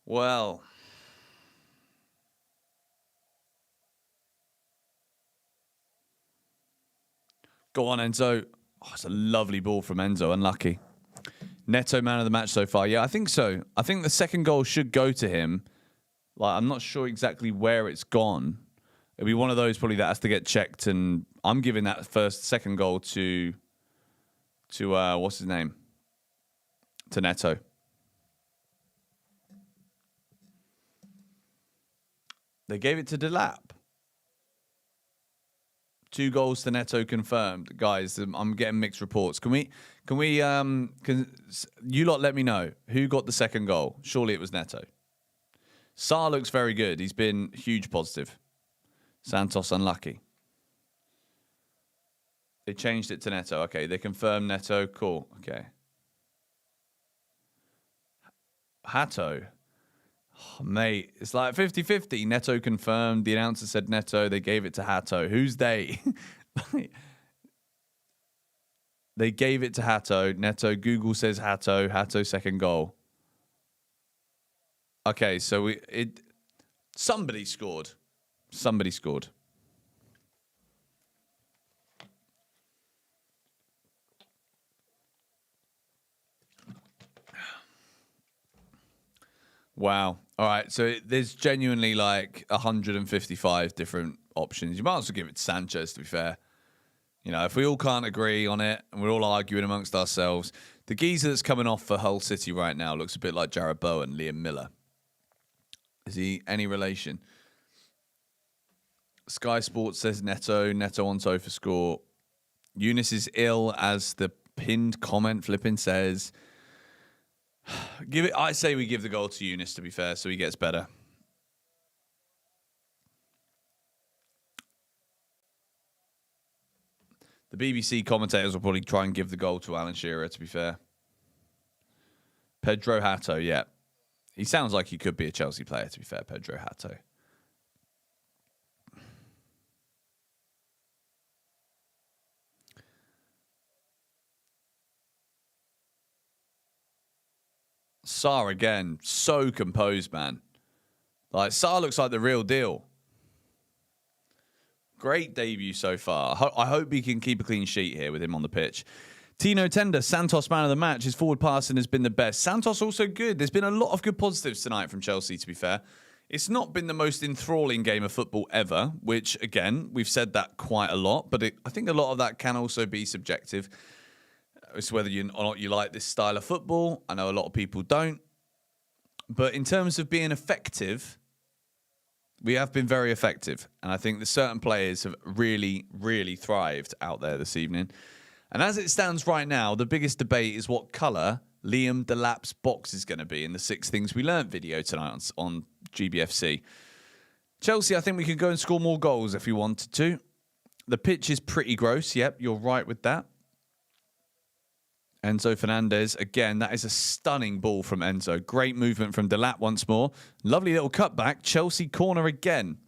Well, go on, Enzo. Oh, it's a lovely ball from Enzo. Unlucky. Neto man of the match so far. Yeah, I think so. I think the second goal should go to him. Like, I'm not sure exactly where it's gone. It'll be one of those probably that has to get checked, and I'm giving that second goal to what's his name? To Neto. They gave it to Delap. 2 goals to Neto confirmed. Guys, I'm getting mixed reports. Can you lot let me know who got the second goal? Surely it was Neto. Sarr looks very good. He's been huge positive. Santos unlucky. They changed it to Neto. Okay, they confirmed Neto. Cool. Okay. Hato. Oh, mate, it's like 50-50. Neto confirmed. The announcer said Neto. They gave it to Hato. Who's they? They gave it to Hato. Neto. Google says Hato. Hato second goal. Okay, so somebody scored. Somebody scored. Wow. All right. So there's genuinely like 155 different options. You might as well give it to Sanchez, to be fair. You know, if we all can't agree on it and we're all arguing amongst ourselves, the geezer that's coming off for Hull City right now looks a bit like Jarrod Bowen, Liam Miller. Is he any relation? Sky Sports says Neto. Neto on sofa score. Younes is ill, as the pinned comment flipping says. Give it. I say we give the goal to Younes, to be fair, so he gets better. The BBC commentators will probably try and give the goal to Alan Shearer, to be fair. Pedro Hato, yeah. He sounds like he could be a Chelsea player, to be fair, Pedro Hato. Sarr again, so composed, man. Like, Sarr looks like the real deal. Great debut so far. I hope he can keep a clean sheet here with him on the pitch. Tino Tender, Santos man of the match. His forward passing has been the best. Santos also good. There's been a lot of good positives tonight from Chelsea, to be fair. It's not been the most enthralling game of football ever, which, again, we've said that quite a lot. But I think a lot of that can also be subjective. It's whether or not you like this style of football. I know a lot of people don't. But in terms of being effective, we have been very effective. And I think that certain players have really, really thrived out there this evening. And as it stands right now, the biggest debate is what colour Liam Delap's box is going to be in the 6 Things We Learnt video tonight on GBFC. Chelsea, I think we could go and score more goals if we wanted to. The pitch is pretty gross. Yep, you're right with that. Enzo Fernandez, again, that is a stunning ball from Enzo. Great movement from Delap once more. Lovely little cutback. Chelsea corner again.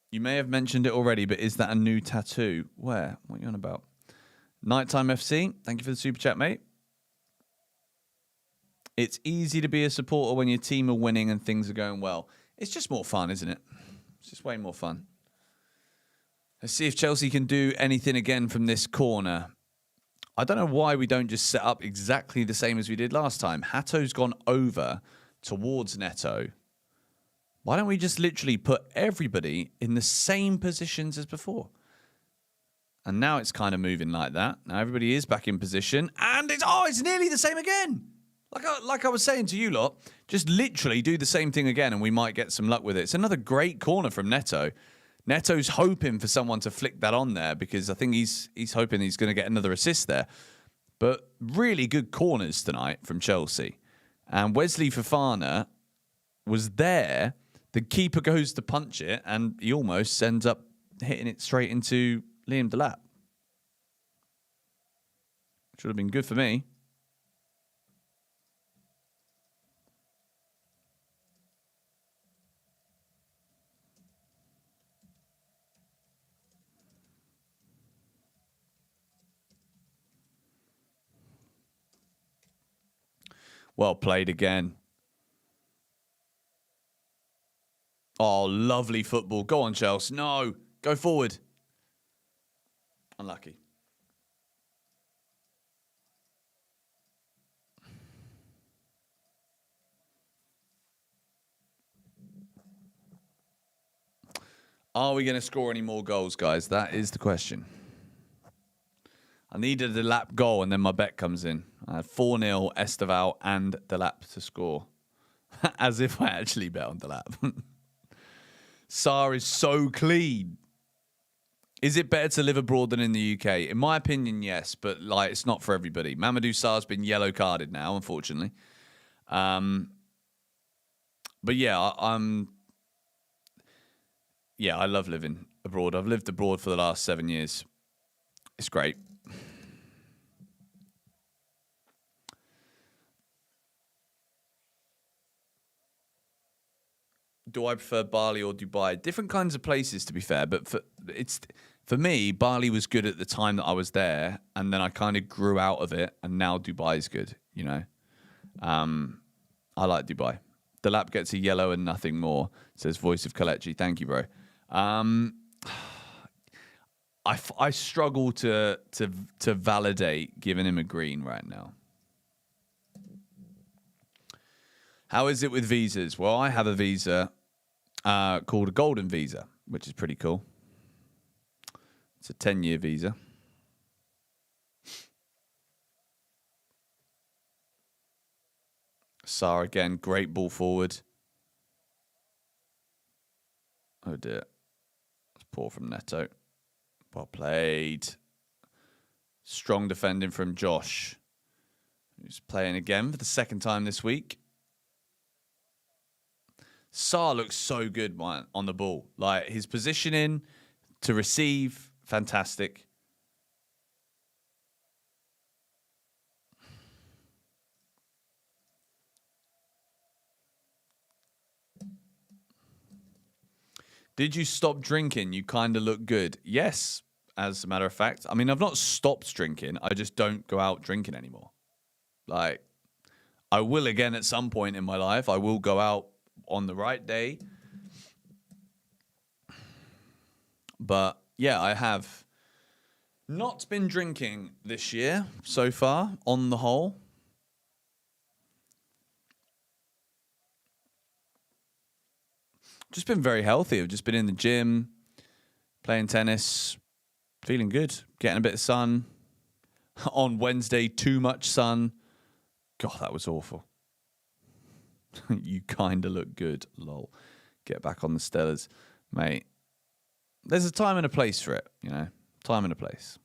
You may have mentioned it already, but is that a new tattoo? Where? What are you on about? Nighttime FC, thank you for the super chat, mate. It's easy to be a supporter when your team are winning and things are going well. It's just more fun, isn't it? It's just way more fun. Let's see if Chelsea can do anything again from this corner. I don't know why we don't just set up exactly the same as we did last time. Hato's gone over towards Neto. Why don't we just literally put everybody in the same positions as before? And now it's kind of moving like that. Now everybody is back in position. And it's nearly the same again. Like I was saying to you lot, just literally do the same thing again and we might get some luck with it. It's another great corner from Neto. Neto's hoping for someone to flick that on there because I think he's hoping he's going to get another assist there. But really good corners tonight from Chelsea. And Wesley Fofana was there. The keeper goes to punch it and he almost ends up hitting it straight into Liam Delap. Should have been good for me. Well played again. Oh, lovely football. Go on, Chelsea. No, go forward. Unlucky. Are we going to score any more goals, guys? That is the question. I needed a lap goal, and then my bet comes in. I had 4-0, Esteval and the lap to score. As if I actually bet on the lap. Sarr is so clean. Is it better to live abroad than in the UK? In my opinion, yes, but like it's not for everybody. Mamadou Sarr's been yellow carded now, unfortunately. But yeah, I love living abroad. I've lived abroad for the last 7 years. It's great. Do I prefer Bali or Dubai? Different kinds of places, to be fair. But for me, Bali was good at the time that I was there, and then I kind of grew out of it, and now Dubai's good. You know, I like Dubai. The lap gets a yellow and nothing more. Says Voice of Kalechi. Thank you, bro. I struggle to validate giving him a green right now. How is it with visas? Well, I have a visa called a golden visa, which is pretty cool. It's a 10-year visa. Sarr again, great ball forward. Oh dear. It's poor from Neto. Well played. Strong defending from Josh, who's playing again for the second time this week. Sarr looks so good, man, on the ball. Like, his positioning to receive, fantastic. Did you stop drinking? You kind of look good. Yes, as a matter of fact. I mean, I've not stopped drinking. I just don't go out drinking anymore. Like, I will again at some point in my life. I will go out on the right day. But yeah, I have not been drinking this year so far, on the whole. Just been very healthy. I've just been in the gym, playing tennis, feeling good, getting a bit of sun. On Wednesday, too much sun. God, that was awful. You kind of look good, lol. Get back on the Stellas, mate. There's a time and a place for it, you know. Time and a place.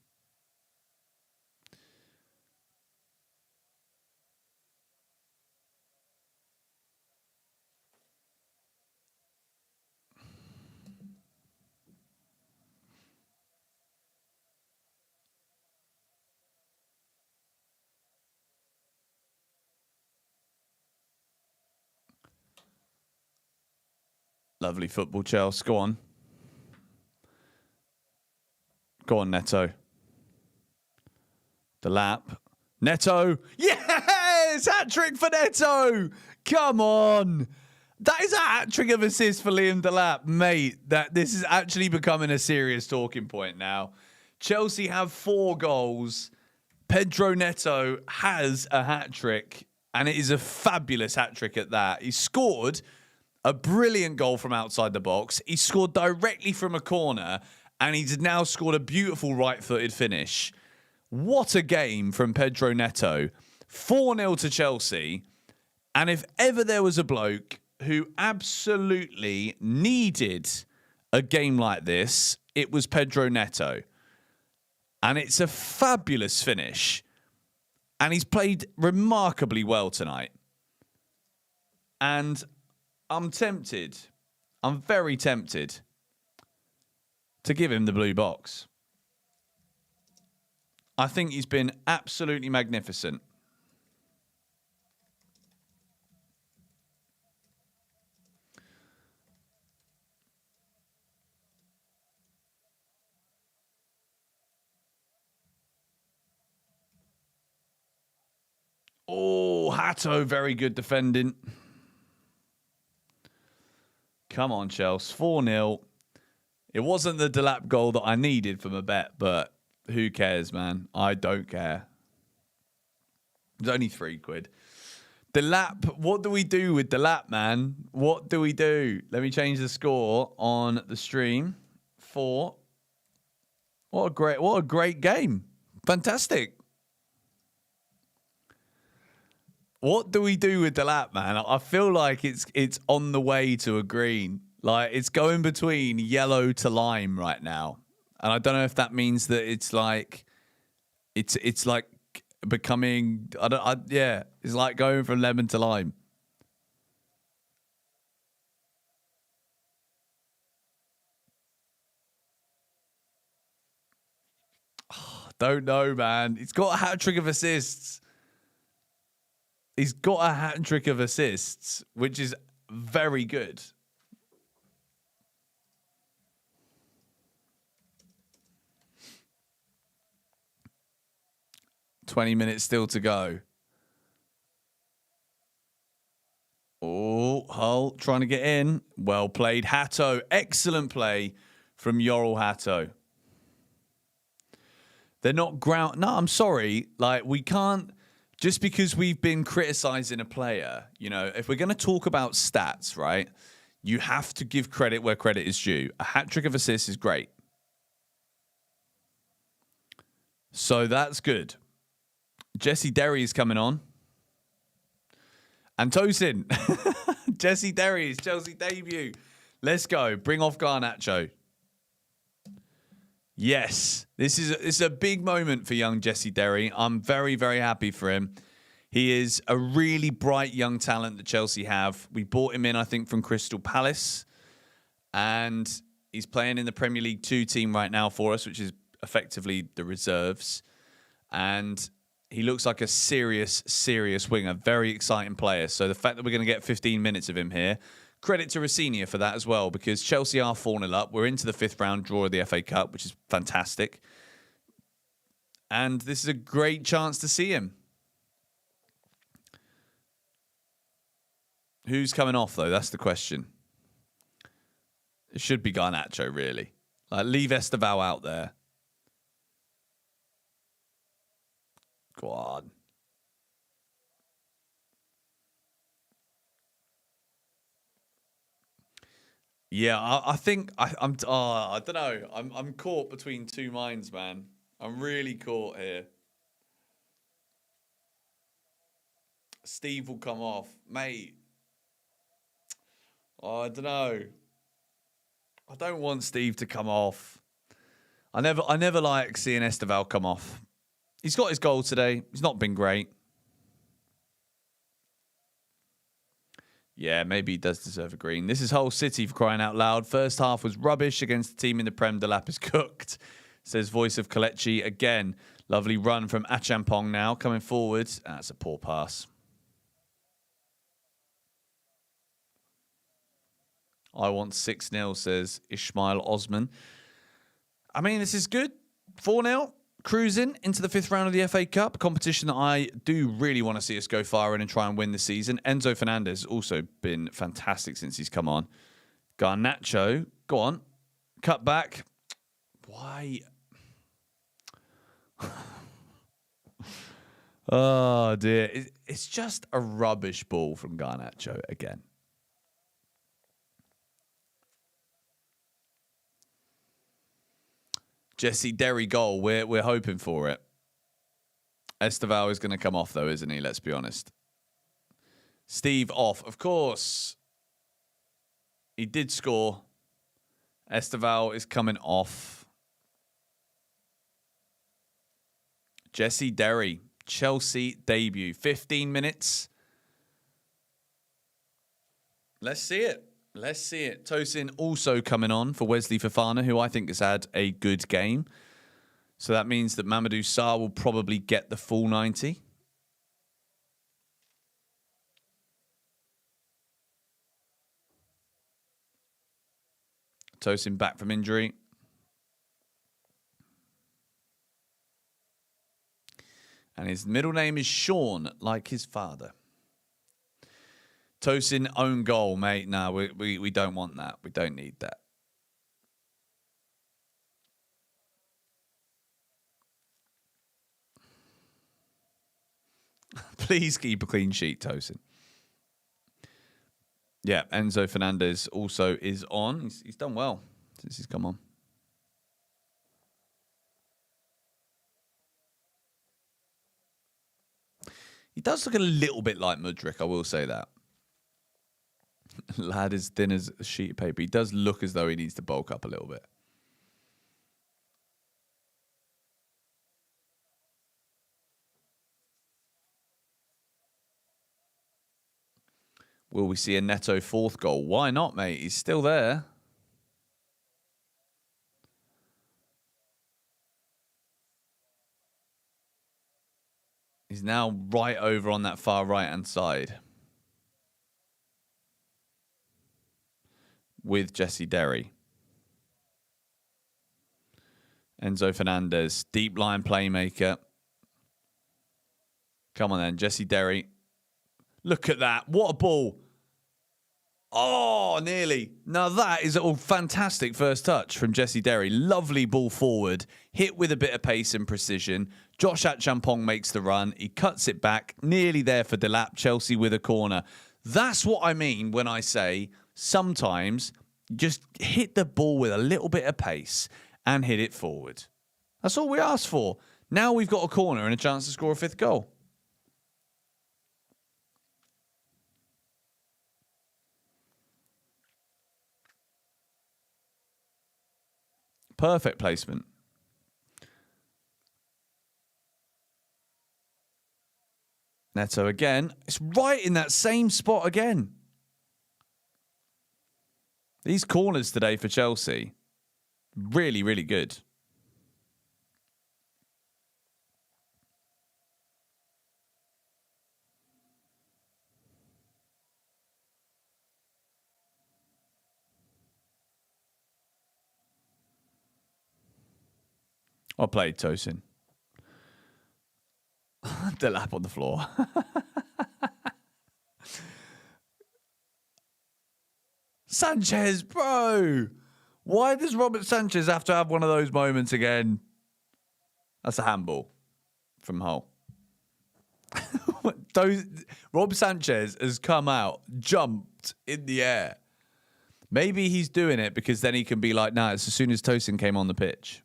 Lovely football, Chelsea. Go on. Go on, Neto. The lap. Neto. Yes! Hat-trick for Neto! Come on! That is a hat-trick of assists for Liam Delap. Mate, this is actually becoming a serious talking point now. Chelsea have 4 goals. Pedro Neto has a hat-trick, and it is a fabulous hat-trick at that. He scored a brilliant goal from outside the box. He scored directly from a corner, and he's now scored a beautiful right-footed finish. What a game from Pedro Neto. 4-0 to Chelsea. And if ever there was a bloke who absolutely needed a game like this, it was Pedro Neto. And it's a fabulous finish. And he's played remarkably well tonight. And I'm tempted. I'm very tempted to give him the blue box. I think he's been absolutely magnificent. Oh, Oh, Hatto, very good defending. Come on, Chelsea. 4-0. It wasn't the Delap goal that I needed from a bet, but who cares, man? I don't care. It's only £3. Delap, what do we do with Delap, man? What do we do? Let me change the score on the stream. 4. What a great game. Fantastic. What do we do with Delap, man? I feel like it's on the way to a green. Like, it's going between yellow to lime right now. And I don't know if that means that it's like becoming it's like going from lemon to lime. Don't know, man. He's got a hat-trick of assists. He's got a hat-trick of assists, which is very good. "20 minutes still to go." Oh, Hull trying to get in. Well played, Hatto. Excellent play from Yoral Hatto. They're not ground. No, I'm sorry. Like, we can't, just because we've been criticizing a player, you know, if we're going to talk about stats, right, you have to give credit where credit is due. A hat-trick of assists is great. So that's good. Jesse Derry is coming on. And Tosin. Jesse Derry's Chelsea debut. Let's go. Bring off Garnacho. Yes. This is a big moment for young Jesse Derry. I'm very, very happy for him. He is a really bright young talent that Chelsea have. We bought him in, I think, from Crystal Palace. And he's playing in the Premier League 2 team right now for us, which is effectively the reserves. And he looks like a serious, serious winger. Very exciting player. So the fact that we're going to get 15 minutes of him here, credit to Rossinia for that as well, because Chelsea are 4-0 up. We're into the 5th round draw of the FA Cup, which is fantastic. And this is a great chance to see him. Who's coming off, though? That's the question. It should be Garnacho, really. Like, leave Esteval out there. Go on. Yeah, I think I don't know. I'm caught between two minds, man. I'm really caught here. Steve will come off, mate. Oh, I don't know. I don't want Steve to come off. I never like seeing Esteval come off. He's got his goal today. He's not been great. Yeah, maybe he does deserve a green. This is Hull City, for crying out loud. First half was rubbish against the team in the Prem. Delap is cooked, says voice of Kelechi. Again, lovely run from Achampong now. Coming forward. That's a poor pass. I want 6-0, says Ishmael Osman. I mean, this is good. 4-0. Cruising into the 5th round of the FA Cup, a competition that I do really want to see us go far in and try and win this season. Enzo Fernandez has also been fantastic since he's come on. Garnacho, go on. Cut back. Why? Oh, dear. It's just a rubbish ball from Garnacho again. Jesse Derry goal. We're hoping for it. Esteval is going to come off, though, isn't he? Let's be honest. Steve off. Of course. He did score. Esteval is coming off. Jesse Derry. Chelsea debut. 15 minutes. Let's see it. Let's see it. Tosin also coming on for Wesley Fofana, who I think has had a good game. So that means that Mamadou Sarr will probably get the full 90. Tosin back from injury. And his middle name is Sean, like his father. Tosin own goal, mate. No, we don't want that. We don't need that. Please keep a clean sheet, Tosin. Yeah, Enzo Fernandez also is on. He's done well since he's come on. He does look a little bit like Mudryk, I will say that. Lad is thin as a sheet of paper. He does look as though he needs to bulk up a little bit. Will we see a Neto fourth goal? Why not, mate? He's still there. He's now right over on that far right-hand side with Jesse Derry. Enzo Fernandez, deep line playmaker. Come on then, Jesse Derry. Look at that. What a ball. Oh, nearly. Now that is a fantastic first touch from Jesse Derry. Lovely ball forward. Hit with a bit of pace and precision. Josh Achampong makes the run. He cuts it back. Nearly there for Delap. Chelsea with a corner. That's what I mean when I say sometimes just hit the ball with a little bit of pace and hit it forward. That's all we ask for. Now we've got a corner and a chance to score a fifth goal. Perfect placement. Neto again. It's right in that same spot again. These corners today for Chelsea, really, really good. Well played, Tosin. The lap on the floor. Sanchez, bro. Why does Robert Sanchez have to have one of those moments again? That's a handball from Hull. Rob Sanchez has come out, jumped in the air. Maybe he's doing it because then he can be like, nah, it's as soon as Tosin came on the pitch.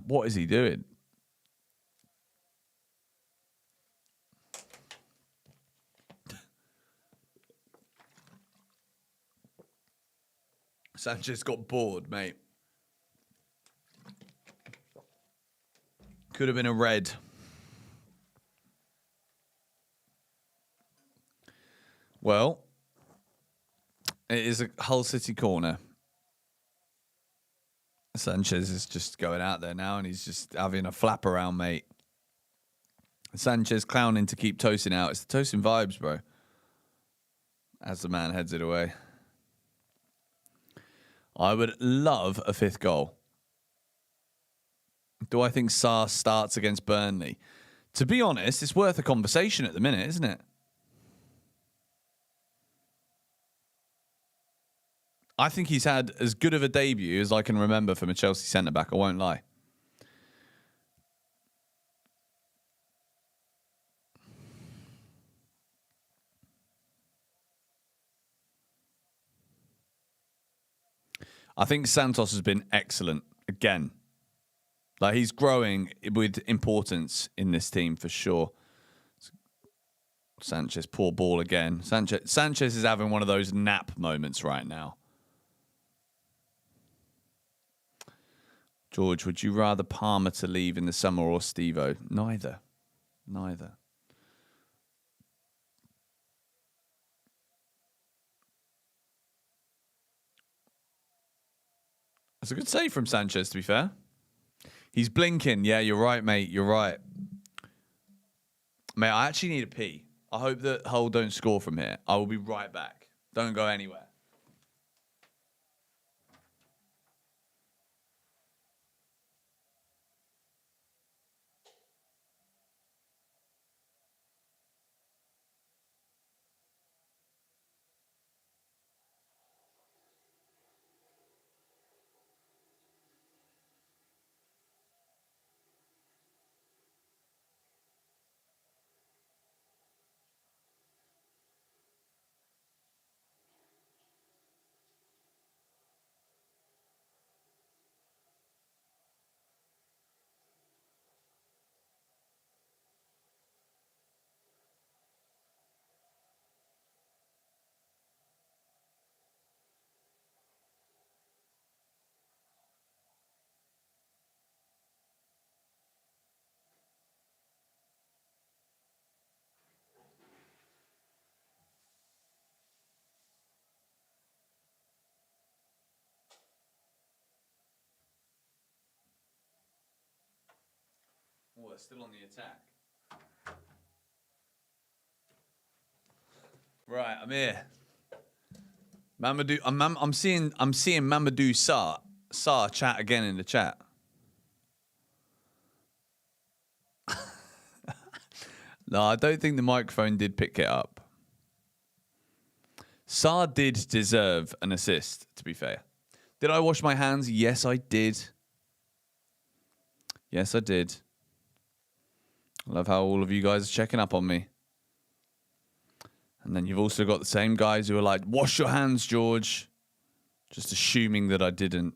What is he doing? Sanchez got bored, mate. Could have been a red. Well, it is a Hull City corner. Sanchez is just going out there now and he's just having a flap around, mate. Sanchez clowning to keep Tosin out. It's the Tosin vibes, bro. As the man heads it away. I would love a fifth goal. Do I think Sarr starts against Burnley? To be honest, it's worth a conversation at the minute, isn't it? I think he's had as good of a debut as I can remember from a Chelsea centre-back, I won't lie. I think Santos has been excellent again. Like, he's growing with importance in this team for sure. Sanchez, poor ball again. Sanchez is having one of those nap moments right now. George, would you rather Palmer to leave in the summer or Steve-O? Neither. That's a good save from Sanchez, to be fair. He's blinking. Yeah, you're right, mate. You're right. Mate, I actually need a pee. I hope that Hull don't score from here. I will be right back. Don't go anywhere. they're still on the attack. Right, I'm here. Mamadou, I'm seeing Mamadou Sarr chat again in the chat. No, I don't think the microphone did pick it up. Sarr did deserve an assist, to be fair. Did I wash my hands? Yes, I did. Yes, I did. I love how all of you guys are checking up on me. And then you've also got the same guys who are like, wash your hands, George. Just assuming that I didn't.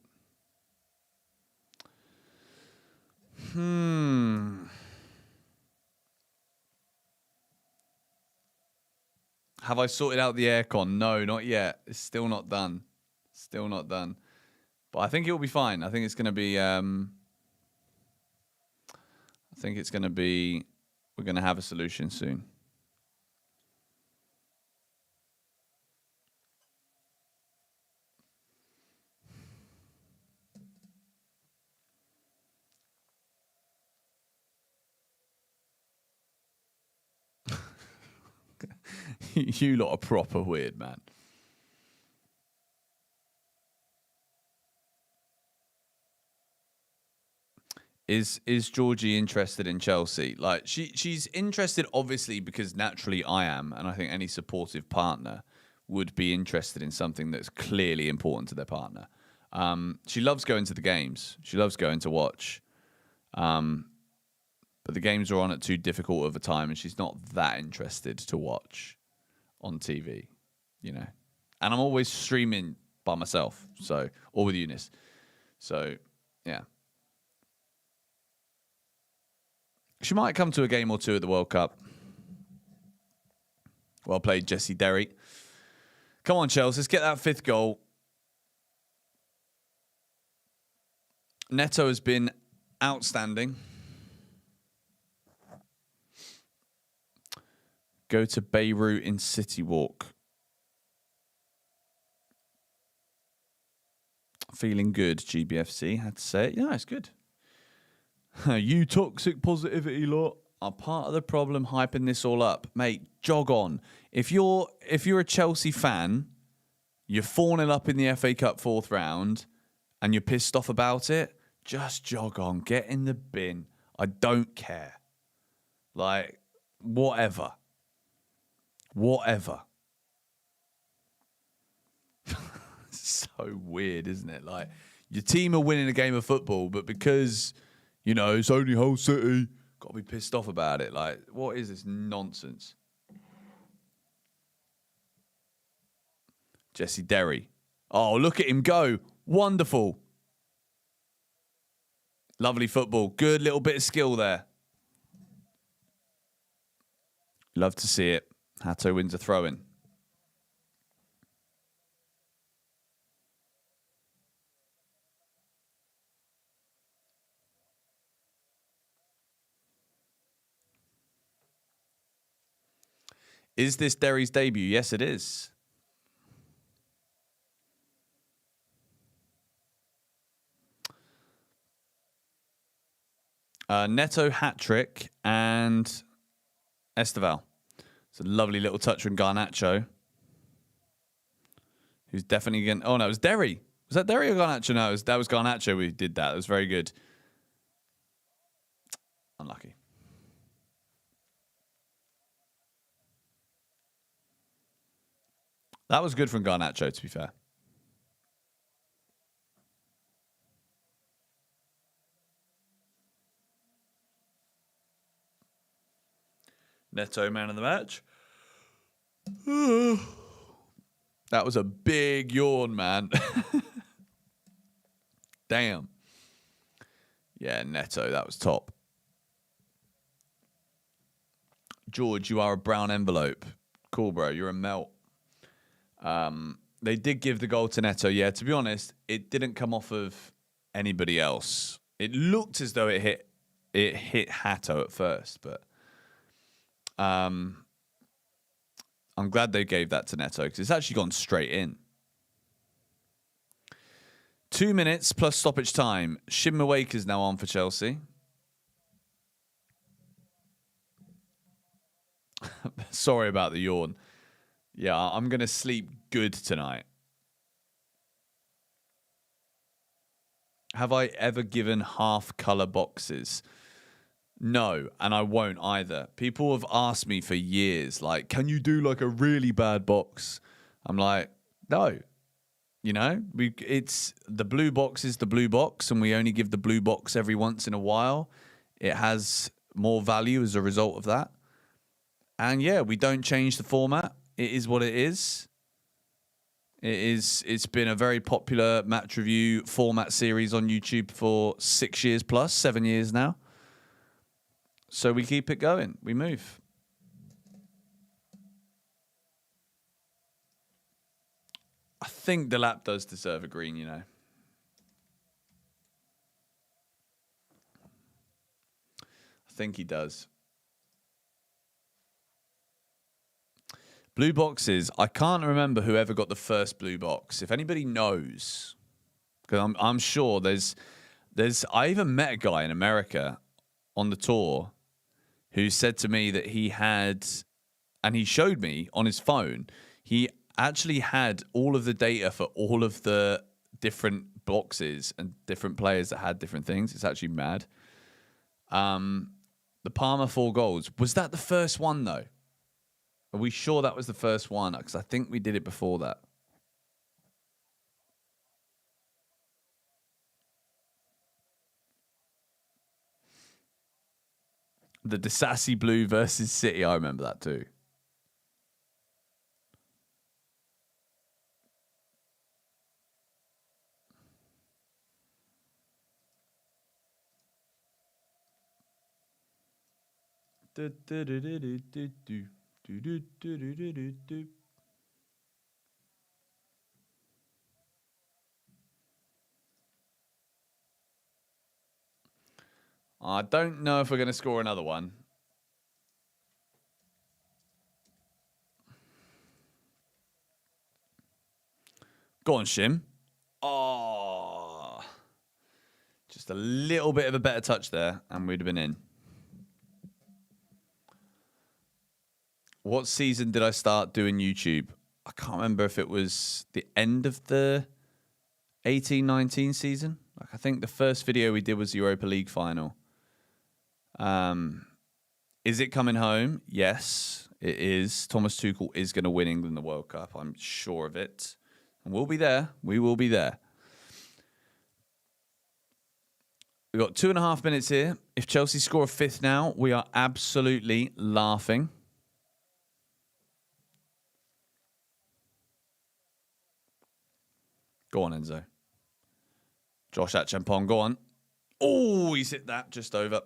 Have I sorted out the aircon? No, not yet. It's still not done. Still not done. But I think it will be fine. I think it's going to be... We're going to have a solution soon. You lot are proper weird, man. Is Georgie interested in Chelsea? Like she's interested, obviously, because naturally I am, and I think any supportive partner would be interested in something that's clearly important to their partner. She loves going to the games. She loves going to watch. But the games are on at too difficult of a time, and she's not that interested to watch on TV, you know. And I'm always streaming by myself, or with Younes. So, yeah. She might come to a game or two at the World Cup. Well played, Jesse Derry. Come on, Chelsea, let's get that 5th goal. Neto has been outstanding. Go to Beirut in City Walk. Feeling good, GBFC, had to say it. Yeah, it's good. You toxic positivity lot are part of the problem hyping this all up. Mate, jog on. If you're a Chelsea fan, you're 4-0 up in the FA Cup 4th round, and you're pissed off about it, just jog on. Get in the bin. I don't care. Like, whatever. Whatever. So weird, isn't it? Like, your team are winning a game of football, but because, you know, it's only Hull City, got to be pissed off about it. Like, what is this nonsense? Jesse Derry. Oh, look at him go. Wonderful. Lovely football. Good little bit of skill there. Love to see it. Hato wins a throw-in. Is this Derry's debut? Yes, it is. Neto hat-trick and Esteval. It's a lovely little touch from Garnacho, who's definitely going... Oh, no, it was Derry. Was that Derry or Garnacho? No, that was Garnacho who did that. It was very good. Unlucky. That was good from Garnacho, to be fair. Neto, man of the match. That was a big yawn, man. Damn. Yeah, Neto, that was top. George, you are a brown envelope. Cool, bro. You're a melt. They did give the goal to Neto. Yeah, to be honest, it didn't come off of anybody else. It looked as though it hit Hato at first, but I'm glad they gave that to Neto because it's actually gone straight in. 2 minutes plus stoppage time. Shin Mawaker's now on for Chelsea. Sorry about the yawn. Yeah, I'm going to sleep good tonight. Have I ever given half-color boxes? No, and I won't either. People have asked me for years, like, can you do like a really bad box? I'm like, no. You know, it's the blue box is the blue box, and we only give the blue box every once in a while. It has more value as a result of that. And yeah, we don't change the format. It is what it is. It's been a very popular match review format series on YouTube for 6 years plus, 7 years now. So we keep it going. We move. I think the lap does deserve a green, you know. I think he does. Blue boxes. I can't remember whoever got the first blue box. If anybody knows, because I'm sure there's. I even met a guy in America on the tour who said to me that he had, and he showed me on his phone, he actually had all of the data for all of the different boxes and different players that had different things. It's actually mad. The Palmer 4 goals. Was that the first one, though? Are we sure that was the first one? Because I think we did it before that. The Disassi Blue versus City. I remember that too. I don't know if we're going to score another one. Go on, Shim. Oh, just a little bit of a better touch there, and we'd have been in. What season did I start doing YouTube? I can't remember if it was the end of the 18-19 season. Like, I think the first video we did was the Europa League final. Is it coming home? Yes, it is. Thomas Tuchel is going to win England the World Cup. I'm sure of it. And we'll be there. We will be there. We've got 2.5 minutes here. If Chelsea score a fifth now, we are absolutely laughing. Go on, Enzo. Josh Achampong, go on. Oh, he's hit that just over.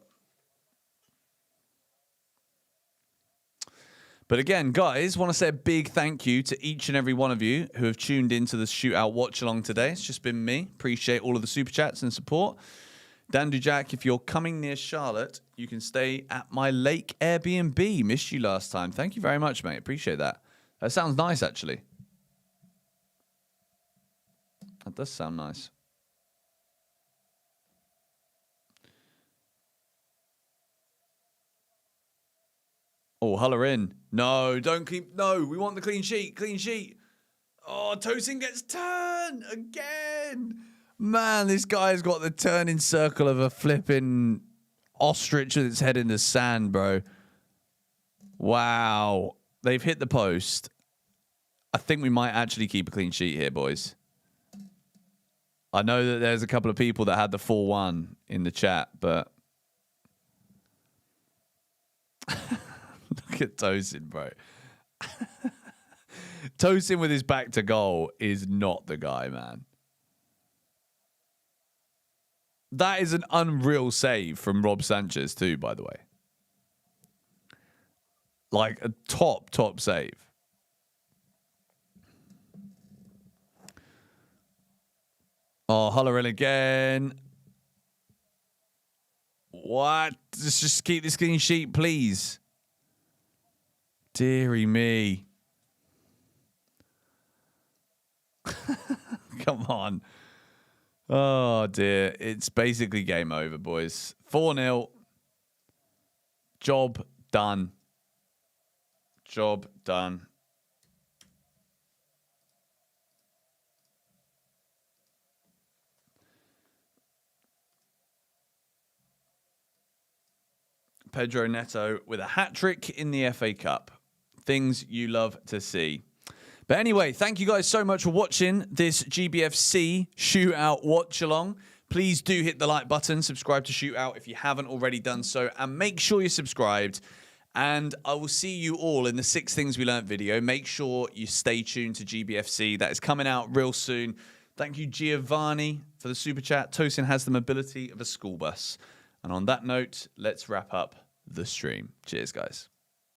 But again, guys, want to say a big thank you to each and every one of you who have tuned into the Shootout Watchalong today. It's just been me. Appreciate all of the super chats and support. Dan Dujak, if you're coming near Charlotte, you can stay at my Lake Airbnb. Missed you last time. Thank you very much, mate. Appreciate that. That sounds nice, actually. That does sound nice. Oh, Huller in. No, don't keep... No, we want the clean sheet. Clean sheet. Oh, Tosin gets turned again. Man, this guy's got the turning circle of a flipping ostrich with its head in the sand, bro. Wow. They've hit the post. I think we might actually keep a clean sheet here, boys. I know that there's a couple of people that had the 4-1 in the chat, but... Look at Tosin, bro. Tosin with his back to goal is not the guy, man. That is an unreal save from Rob Sanchez too, by the way. Like a top save. Oh, Hullerin again. What? Just keep this clean sheet, please. Deary me. Come on. Oh, dear. It's basically game over, boys. 4-0. Job done. Job done. Pedro Neto with a hat-trick in the FA Cup. Things you love to see. But anyway, thank you guys so much for watching this GBFC Shootout Watch-Along. Please do hit the like button, subscribe to Shootout if you haven't already done so, and make sure you're subscribed. And I will see you all in the 6 Things We Learned video. Make sure you stay tuned to GBFC. That is coming out real soon. Thank you, Giovanni, for the super chat. Tosin has the mobility of a school bus. And on that note, let's wrap up the stream. Cheers, guys.